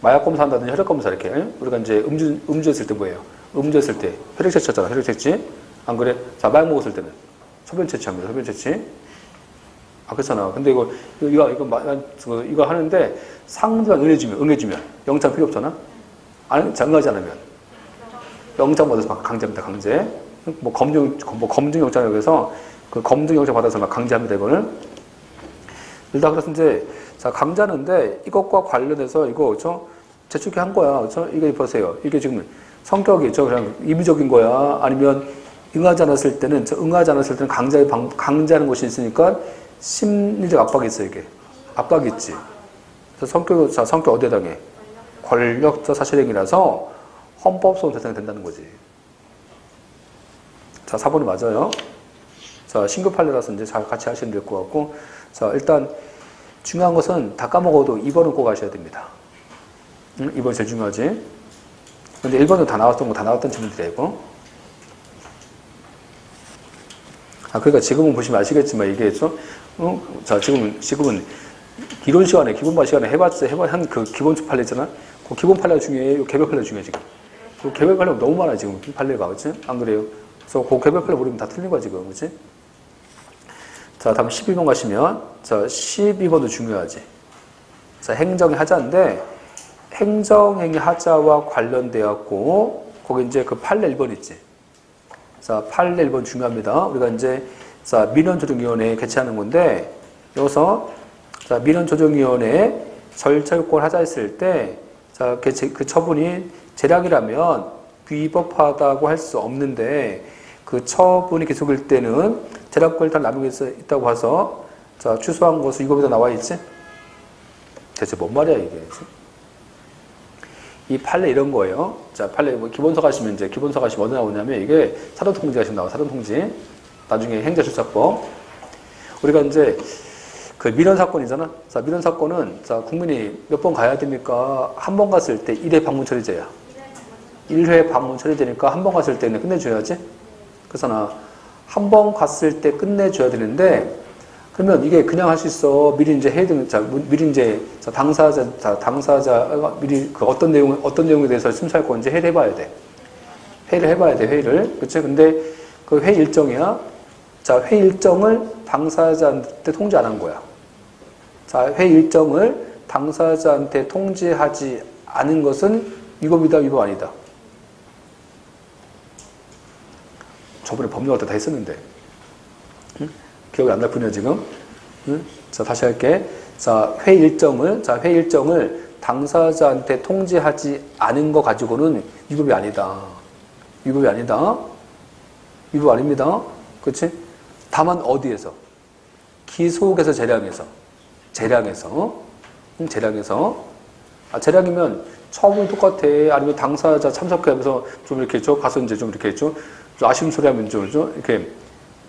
마약검사 한다든지 혈액검사, 이렇게. 응? 우리가 이제 음주했을 때 뭐예요? 음주했을 때 혈액 채취하잖아, 혈액 채취. 안 그래? 자, 마약 먹었을 때는 소변 채취합니다, 소변 채취. 그렇잖아. 근데 이거 하는데 상대방 응해주면 영장 필요 없잖아? 응하지 않으면 영장 받아서 막 강제합니다, 강제. 검증 영장이라고 해서 그 검증 영장 받아서 막 강제합니다, 이거는. 일단 그래서 이제, 자, 강제하는데 이것과 관련해서 이거, 그렇죠? 재촉해 한 거야, 그렇죠? 이거 보세요. 이게 지금 성격이, 있죠? 그냥 임의적인 거야? 아니면 응하지 않았을 때는 강제하는 것이 있으니까 심리적 압박이 있어, 이게. 압박이 있지. 그래서 성격 어디에 당해? 권력적 사실행위라서 헌법소원 대상이 된다는 거지. 자, 4번이 맞아요. 자, 신규 판례라서 이제 잘 같이 하시면 될 것 같고. 자, 일단 중요한 것은 다 까먹어도 2번은 꼭 하셔야 됩니다. 2번이 제일 중요하지. 근데 1번은 다 나왔던 질문들이에요, 이거. 그러니까 지금은 보시면 아시겠지만 이게 좀, 자, 지금은 이론 시간에, 기본반 시간에 한 그 기본적 판례 있잖아? 그 기본 판례가 중요해. 개별 판례가 중요해, 지금. 그 개별 판례가 너무 많아, 지금. 판례가. 그치? 안 그래요? 그래서 그 개별 판례 모르면 다 틀린 거야, 지금. 그치? 자, 다음 12번 가시면, 자, 12번도 중요하지. 자, 행정의 하자인데, 행정행위 하자와 관련되었고, 거기 이제 그 판례 1번 있지. 자, 판례 1번 중요합니다. 우리가 이제, 자, 민원조정위원회 개최하는 건데, 여기서, 자, 민원조정위원회 절차 요건 하자 했을 때, 자, 그 처분이 재량이라면 위법하다고 할 수 없는데, 그 처분이 계속일 때는 재량권을 다 남용할 수 있다고 해서, 자, 취소한 것은 이거보다 나와 있지? 대체 뭔 말이야, 이게. 이 판례 이런 거예요. 자, 판례, 기본서 가시면 어디 나오냐면, 이게 사전통지가 지금 나와, 사전통지. 나중에 행정수사법. 우리가 이제, 그 민원사건이잖아. 자, 민원사건은, 자, 국민이 몇 번 가야 됩니까? 한 번 갔을 때 1회 방문 처리제야. 1회 방문 처리되니까 한 번 갔을 때는 끝내줘야지. 그래서 한 번 갔을 때 끝내줘야 되는데, 그러면 이게 그냥 할 수 있어. 미리 이제 당사자, 미리 그 어떤 내용에 대해서 심사할 건지 회의를 해봐야 돼. 회의를. 그치? 근데 그 회의 일정이야. 자, 회의 일정을 당사자한테 통지 안 한 거야. 자, 회의 일정을 당사자한테 통지하지 않은 것은 위법이다, 위법 아니다. 저번에 법률할 때 다 했었는데. 응? 기억이 안 날 뿐이야, 지금. 응? 자, 다시 할게. 자, 회의 일정을 당사자한테 통지하지 않은 거 가지고는 위법이 아니다. 위법 아닙니다. 그치? 다만 어디에서? 기속에서 재량에서. 재량이면 처음은 똑같아. 아니면 당사자 참석하면서 좀 이렇게 가서 이제 좀 이렇게 좀 아쉬운 소리 하면 좀 이렇게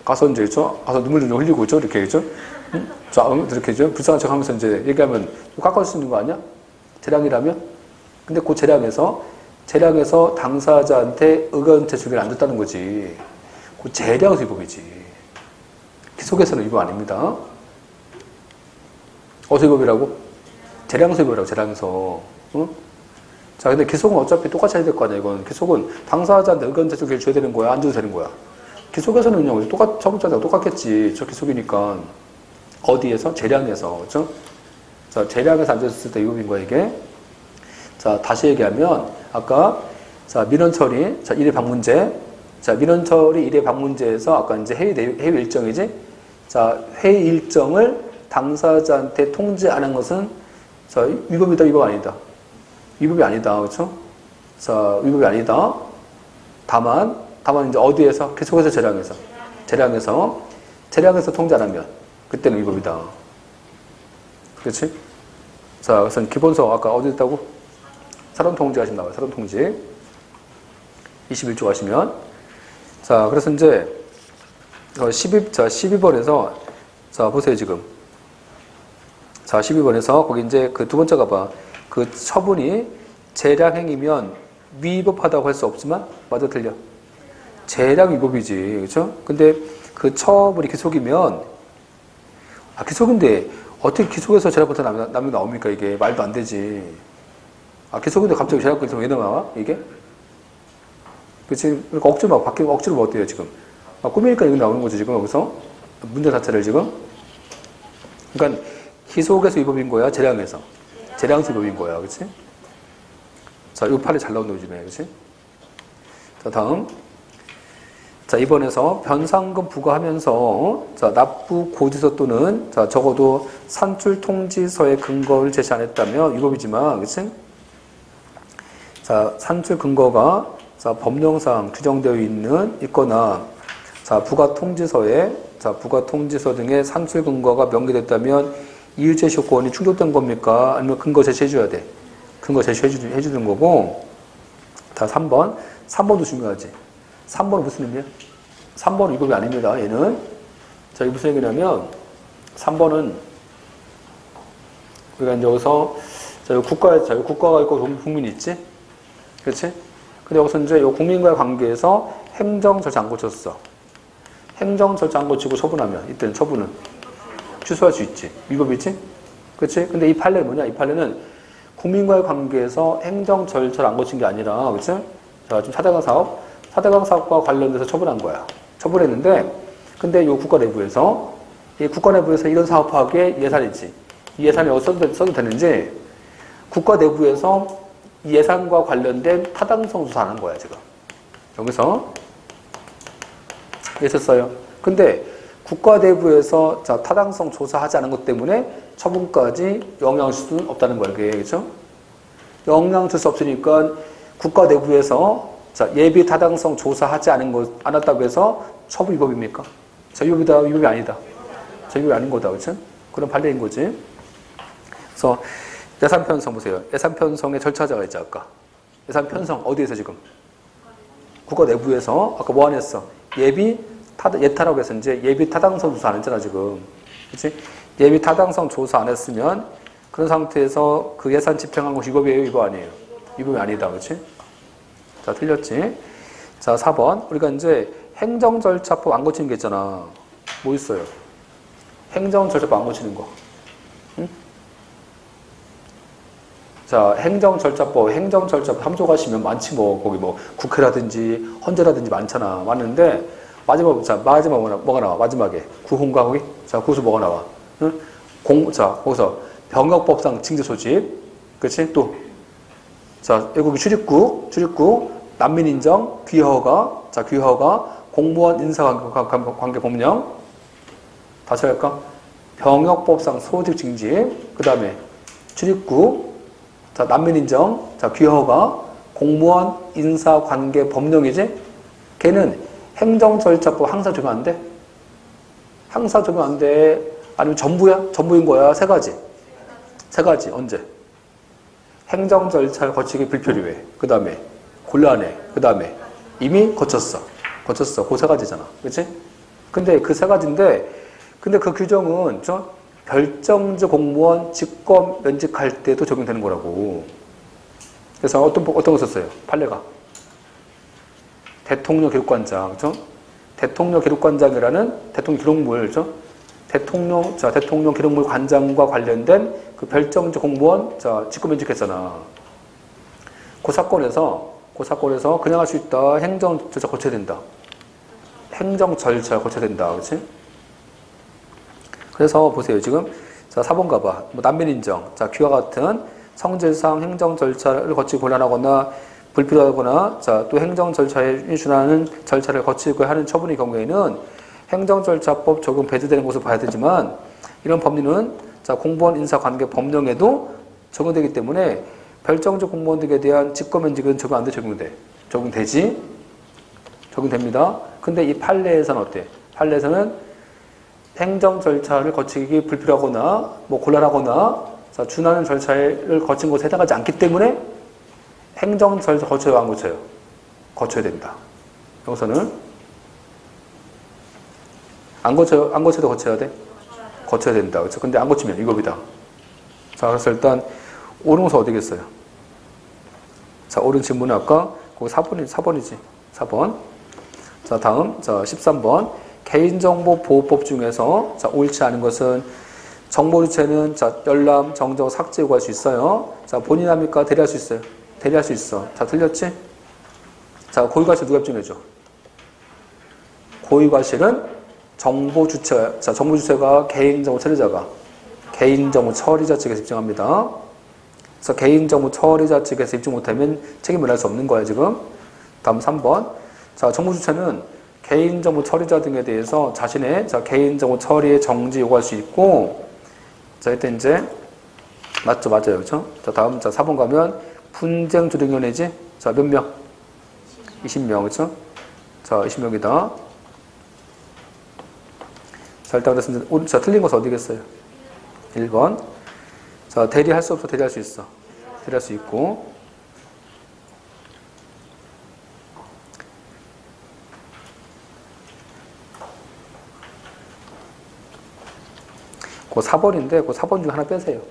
가서 이제 가서 눈물 좀 흘리고 이렇게 이렇게 불쌍한 척 하면서 이제 얘기하면 깎아줄 수 있는 거 아니야? 재량이라면? 근데 그 재량에서 당사자한테 의견 제출이 안 됐다는 거지. 그 재량에서 위법이지. 기속에서는 위법 아닙니다. 어디서 위법이라고? 재량에서 위법이라고, 재량에서. 응? 자, 근데 기속은 어차피 똑같이 해야 될 거 아니야, 이건. 기속은 당사자한테 의견 제출을 줘야 되는 거야, 안 줘도 되는 거야. 기속에서는 그냥 처분자가 똑같겠지. 저 기속이니까. 어디에서? 재량에서. 그죠? 자, 재량에서 앉았을 때 위법인 거야, 이게. 자, 다시 얘기하면, 아까, 자, 민원처리, 자, 1회 방문제. 자, 민원처리 1회 방문제에서 아까 이제 회의 일정이지? 자, 회의 일정을 당사자한테 통지 안 한 것은, 자, 위법이다, 위법 아니다. 위법이 아니다, 그렇죠? 자, 위법이 아니다. 다만 이제 어디에서? 계속해서 재량에서 통지 안 하면 그때는 위법이다. 그렇지? 자, 그래서 기본서 아까 어디 있다고? 사론통지 하시면 나와요. 사론통지 21조 하시면 자, 그래서 이제 12번에서 자, 보세요 지금. 자, 12번에서 거기 이제 그 두 번째 가봐. 그 처분이 재량행위면 위법하다고 할 수 없지만 맞아 틀려. 재량 위법이지, 그렇죠? 근데 그 처분이 기속이면 기속인데 어떻게 기속에서 재량부터 남이 나옵니까 이게 말도 안 되지. 기속인데 갑자기 재량부터 왜 나와 이게? 그렇지? 그러니까 억지로 막 바뀌고 억지로 뭐 어때요 지금? 꾸미니까 이거 나오는 거지 지금 여기서 문제 자체를 지금. 그러니까 기속에서 위법인 거야, 재량에서 위법인 거야, 그렇지? 자, 이 판이 잘 나온 노지네, 그렇지? 자, 다음. 자, 이번에서 변상금 부과하면서 자, 납부 고지서 또는 자, 적어도 산출 통지서의 근거를 제시 안 했다면 위법이지만, 그렇지? 자, 산출 근거가 자, 법령상 규정되어 있거나 자, 부가 통지서 등의 산출 근거가 명기됐다면 이유 제시 요건이 충족된 겁니까? 아니면 근거 제시해줘야 돼? 근거 제시해주는 거고. 자, 3번. 3번도 중요하지. 3번은 무슨 의미야? 3번은 위법이 아닙니다. 얘는. 자, 이게 무슨 얘기냐면, 3번은, 우리가 이제 여기서, 자, 국가가 있고 국민이 있지? 그렇지? 근데 여기서 이제 이 국민과의 관계에서 행정 절차 안 고쳤어. 행정 절차 안 고치고 처분하면, 이때는 처분은 취소할 수 있지. 위법이지? 그렇지? 근데 이 판례는 뭐냐? 이 판례는 국민과의 관계에서 행정 절차를 안 거친 게 아니라, 그렇지? 자, 지금 4대강 사업과 관련돼서 처분한 거야. 처분했는데, 근데 이 국가 내부에서 이런 사업하기에 예산이지. 이 예산이 어디 써도 되는지, 국가 내부에서 이 예산과 관련된 타당성 조사하는 거야, 지금. 여기서. 있었어요. 근데, 국가 내부에서 자, 타당성 조사하지 않은 것 때문에 처분까지 영향을 줄 수는 없다는 거예요. 그렇죠? 영향 줄 수 없으니까 국가 내부에서 자, 예비 타당성 조사하지 않았다고 해서 처분 위법입니까? 자, 위법이 아니다. 자, 위법이 아닌 거다. 그렇죠? 그런 판례인 거지. 그래서 예산 편성 보세요. 예산 편성의 절차자가 있지 아까. 예산 편성 어디에서 지금? 국가 내부에서 아까 뭐 안 했어? 예타라고 해서 이제 예비 타당성 조사 안 했잖아, 지금. 그치? 예비 타당성 조사 안 했으면 그런 상태에서 그 예산 집행한 것이 위법이에요, 위법 아니에요? 위법이 아니다, 그치? 자, 틀렸지? 자, 4번. 우리가 이제 행정절차법 안 고치는 게 있잖아. 뭐 있어요? 행정절차법 안 고치는 거. 응? 자, 행정절차법 3조 가시면 많지 뭐, 거기 뭐, 국회라든지, 헌재라든지 많잖아. 많은데, 마지막 뭐가 나와? 마지막에. 구혼가 거기? 자, 거기서 뭐가 나와? 응? 자, 거기서 병역법상 징계 소집. 그치? 또. 자, 외국인 출입국, 난민인정, 귀허가, 공무원 인사관계 법령. 다시 할까? 병역법상 소집 징계. 그 다음에 출입국, 자, 난민인정, 자, 귀허가, 공무원 인사관계 법령이지? 걔는 행정절차법 항상 적용 안 돼? 항상 적용 안 돼? 아니면 전부야? 전부인 거야? 세 가지. 언제? 행정절차를 거치기 불필요해. 그 다음에 곤란해. 그 다음에 이미 거쳤어. 그 세 가지잖아. 그치? 근데 그 세 가지인데, 근데 그 규정은 별정직 공무원 직권 면직할 때도 적용되는 거라고. 그래서 어떤 거 썼어요? 판례가. 대통령 기록관장, 그렇죠? 대통령 기록관장이라는 대통령 기록물, 그렇죠? 대통령 기록물 관장과 관련된 그 별정직 공무원, 자, 직권면직했잖아. 그 사건에서 그냥 할 수 있다. 행정 절차 거쳐야 된다. 행정 절차 거쳐야 된다. 그렇지? 그래서 보세요. 지금 자 4번 가봐. 뭐 난민 인정. 자 귀와 같은 성질상 행정 절차를 거치고 곤란하거나 불필요하거나 자 또 행정 절차에 준하는 절차를 거치고 하는 처분의 경우에는 행정절차법 적용 배제되는 것으로 봐야 되지만 이런 법리는 자 공무원 인사관계 법령에도 적용되기 때문에 별정직 공무원 등에 대한 직권면직은 적용 안 돼? 적용돼? 적용되지? 적용됩니다. 근데 이 판례에서는 어때? 판례에서는 행정절차를 거치기 불필요하거나 뭐 곤란하거나 자 준하는 절차를 거친 것에 해당하지 않기 때문에 행정절차 거쳐요? 안 거쳐요? 거쳐야 된다. 여기서는 안 거쳐도 거쳐야 돼? 거쳐야 된다. 그렇죠? 근데 안 거치면 위법이다. 자, 그래서 일단 옳은 것은 어디겠어요? 자, 옳은 질문은 아까 거기 4번이지. 4번. 자, 다음. 자, 13번. 개인정보보호법 중에서 자, 옳지 않은 것은 정보 주체는 자, 열람, 정정, 삭제 요구할 수 있어요. 자, 본인 합니까? 대리할 수 있어요. 대리할 수 있어. 자, 틀렸지? 자, 고의과실 누가 입증해줘? 고의과실은 정보 주체, 자, 정보 주체가 개인정보 처리자가 개인정보 처리자 측에서 입증합니다. 그래서 개인정보 처리자 측에서 입증 못하면 책임을 할 수 없는 거야, 지금. 다음 3번. 자, 정보 주체는 개인정보 처리자 등에 대해서 자신의 자, 개인정보 처리의 정지 요구할 수 있고, 자, 이때 이제, 맞죠? 맞아요. 그죠? 자, 다음, 자, 4번 가면 분쟁조정위원회지? 자, 몇 명? 20명, 그죠? 자, 20명이다. 자, 일단 그래서 자, 틀린 것은 어디겠어요? 1번. 자, 대리할 수 없어? 대리할 수 있어? 대리할 수 있고. 그 4번인데, 그 4번 중에 하나 빼세요.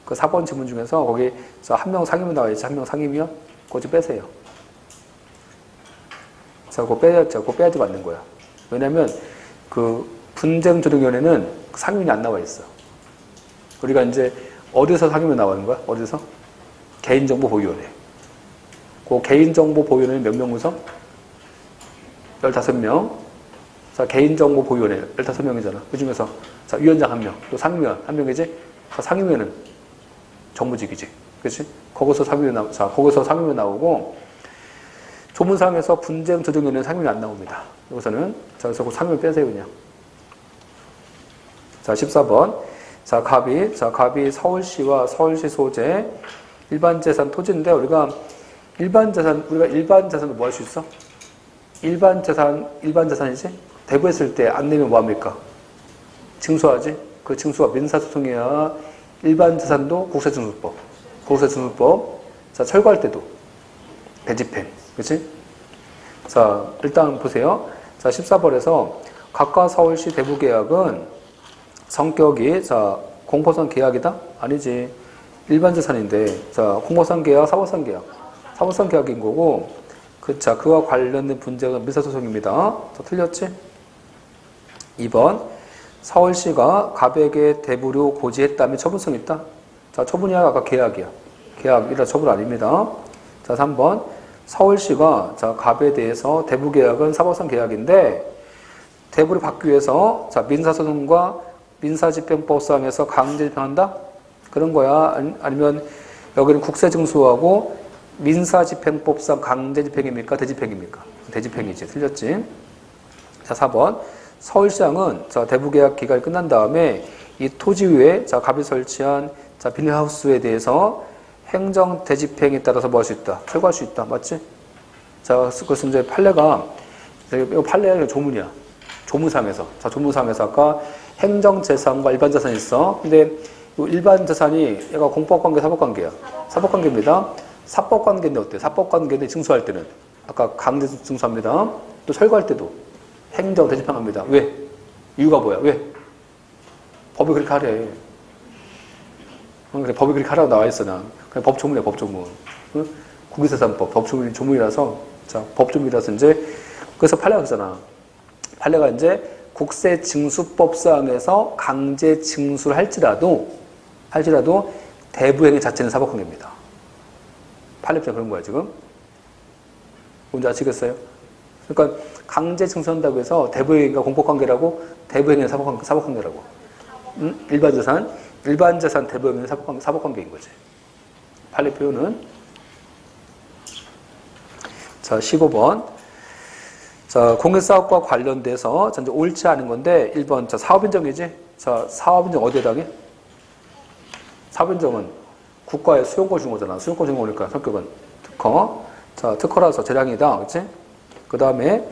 그 4번 지문 중에서 거기 한 명 상임이 나와있지? 한 명 상임이요? 그거 좀 빼세요. 자, 그거 빼야지 맞는 거야. 왜냐면, 그, 분쟁조정위원회는 상임이 안 나와 있어. 우리가 이제 어디서 상임이 나오는 거야? 어디서? 개인정보보호위원회. 그 개인정보보호위원회는 몇 명 구성? 15명. 자, 개인정보보호위원회 15명이잖아. 그 중에서 자, 위원장 1명, 또 상임위원 1명이지? 자, 상임위원은 정무직이지. 그렇지? 거기서 상임위원 나오고 조문상에서 분쟁조정위원회는 상임위 안 나옵니다. 여기서는 자, 그래서 그 상임위 빼세요, 그냥. 자, 14번. 자, 갑이 서울시와 서울시 소재 일반재산 토지인데 우리가 일반 재산을 뭐 할 수 있어? 일반 재산이지? 대부했을 때 안 내면 뭐 합니까? 징수하지? 그 징수가 민사소송이야. 일반 재산도 국세징수법. 자, 철거할 때도 대집행. 그치? 자, 일단 보세요. 자, 14번에서 각각 서울시 대부계약은 성격이, 자, 공포상 계약이다? 아니지. 일반 재산인데, 자, 공포상 계약, 사법상 계약인 거고, 자, 그와 관련된 분쟁은 민사소송입니다. 자, 틀렸지? 2번. 서울시가 갑에게 대부료 고지했다면 처분성 있다? 자, 처분이야, 아까 계약이야. 계약이라 처분 아닙니다. 자, 3번. 서울시가, 자, 갑에 대해서 대부계약은 사법상 계약인데, 대부를 받기 위해서, 자, 민사소송과 민사집행법상에서 강제집행한다? 그런 거야. 아니면 여기는 국세징수하고 민사집행법상 강제집행입니까? 대집행입니까? 대집행이지. 틀렸지? 자, 4번. 서울시장은 자, 대부계약 기간이 끝난 다음에 이 토지 위에 자, 갑이 설치한 자, 비닐하우스에 대해서 행정 대집행에 따라서 뭐 할 수 있다? 철거할 수 있다. 맞지? 자, 그래서 이제 판례가, 이거 판례가 조문이야. 조문상에서. 자, 조문상에서 아까 행정재산과 일반재산이 있어. 근데 일반재산이 얘가 공법관계, 사법관계야. 사법관계입니다. 사법관계인데 어때? 사법관계인데 징수할 때는 아까 강제 징수합니다. 또 철거할 때도 행정 대집행합니다. 왜? 이유가 뭐야? 왜? 법이 그렇게 하래. 그래, 법이 그렇게 하라고 나와 있어, 난. 그냥 법조문이야, 법조문. 응? 국유재산법, 법조문이라서, 자, 법조문이라서 이제, 그래서 판례가 그러잖아. 판례가 이제 국세징수법상에서 강제 징수를 할지라도 대부행위 자체는 사법관계입니다. 판례 그런 거야, 지금. 뭔지 아시겠어요? 그러니까 강제 증서한다고 해서 대부행위가 공법관계라고, 대부행위는 사법관계라고. 일반 재산 대부행위는 사법관계인 거지. 판례 표현은. 자, 15번. 자, 공개사업과 관련돼서 이제 옳지 않은 건데, 1번, 자, 사업인정이지? 자, 사업인정 어디에 당해? 사업인정은 국가에 수용권 준 거잖아. 수용권 준 거니까 성격은 특허. 자, 특허라서 재량이다. 그치? 그 다음에,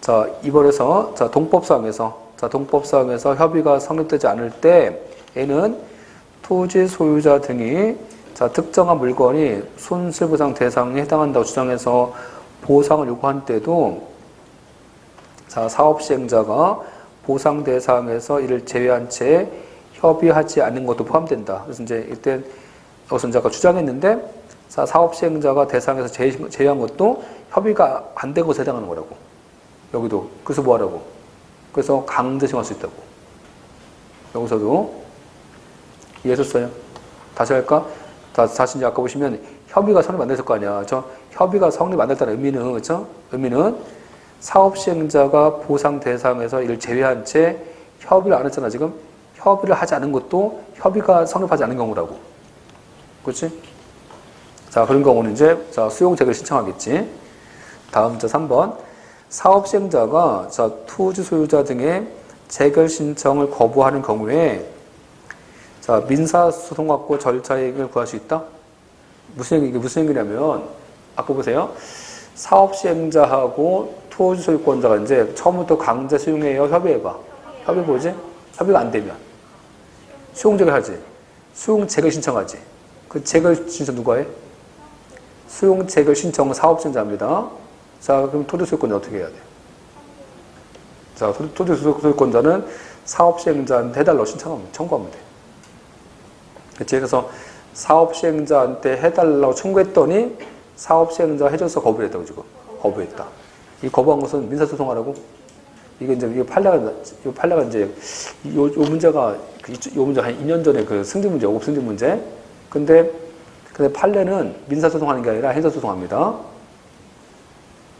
자, 2번에서, 자, 동법사항에서 협의가 성립되지 않을 때, 얘는 토지 소유자 등이, 자, 특정한 물건이 손실보상 대상에 해당한다고 주장해서 보상을 요구한 때도, 자, 사업시행자가 보상 대상에서 이를 제외한 채 협의하지 않는 것도 포함된다. 그래서 이제 이때 여기서 이제 아까 주장했는데, 자, 사업시행자가 대상에서 제외한 것도 협의가 안 된 것에 해당하는 거라고. 여기도. 그래서 뭐 하라고? 그래서 강제징할 수 있다고. 여기서도 이해했었어요? 다시 할까? 다시 이제 아까 보시면 협의가 성립 안 됐을 거 아니야. 협의가 성립 안 됐다는 의미는, 그렇죠? 의미는 사업시행자가 보상 대상에서 이를 제외한 채 협의를 안 했잖아, 지금. 협의를 하지 않은 것도 협의가 성립하지 않은 경우라고. 그렇지? 자, 그런 경우는 이제, 자, 수용재개를 신청하겠지. 다음, 자, 3번. 사업시행자가, 자, 토지 소유자 등의 재결 신청을 거부하는 경우에, 자, 민사소송학고 절차이익을 구할 수 있다? 이게 무슨 얘기냐면, 아까 보세요. 사업시행자하고 토지 소유권자가 이제 처음부터 강제 수용해요? 협의해봐. 협의 뭐지? 협의가 안 되면. 수용재결 하지. 수용재결 신청하지. 그 재결 신청 누가 해? 수용재결 신청은 사업시행자입니다. 자, 그럼 토지 소유권자 어떻게 해야 돼? 자, 토지 소유권자는 사업시행자한테 해달라고 청구하면 돼. 그치? 그래서 사업시행자한테 해달라고 청구했더니 사업시행자가 해줘서 거부를 했다고 지금. 거부했다. 이 거부한 것은 민사소송하라고? 이게 판례가 이제, 요 문제가 한 2년 전에 그 승진 문제, 옵승진 문제. 근데 판례는 민사소송하는 게 아니라 행사소송합니다.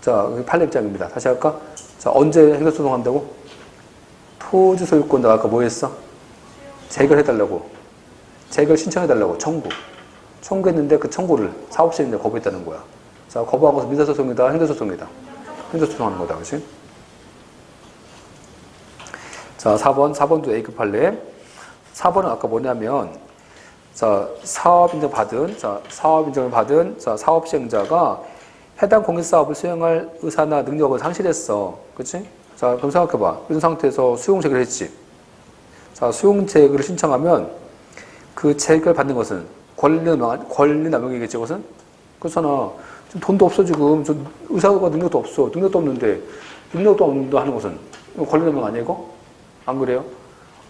자, 판례 입장입니다. 다시 할까? 자, 언제 행사소송한다고? 토지 소유권자가 아까 뭐 했어? 재결해달라고. 재결 신청해달라고. 청구했는데 그 청구를 사업시행자가 거부했다는 거야. 자, 거부한 것은 민사소송이다, 행사소송이다. 행사소송하는 거다, 그치? 자, 4번도 A급 판례. 4번은 아까 뭐냐면, 자, 사업인정을 받은, 자, 사업시행자가 해당 공익사업을 수행할 의사나 능력을 상실했어. 그치? 자, 그럼 생각해봐. 이런 상태에서 수용재개를 했지. 자, 수용재개를 신청하면 그 재개를 받는 것은 권리남용이겠지, 그것은? 그렇잖아. 지금 돈도 없어, 지금. 의사가 능력도 없어. 능력도 없는데 하는 것은 권리남용 아니야, 이거? 안 그래요?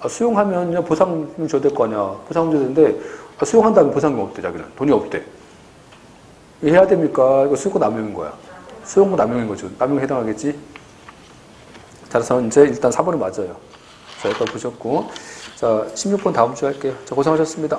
수용하면 보상 줘야 될 거 아니야. 보상 줘야 되는데, 수용한다면 보상이 없대, 자기는. 돈이 없대. 이거 해야 됩니까? 이거 수용권 남용인 거야. 수용권 남용인 거죠. 남용에 해당하겠지? 자, 그래서 이제 일단 4번이 맞아요. 자, 여기까지 보셨고. 자, 16번 다음 주에 할게요. 자, 고생하셨습니다.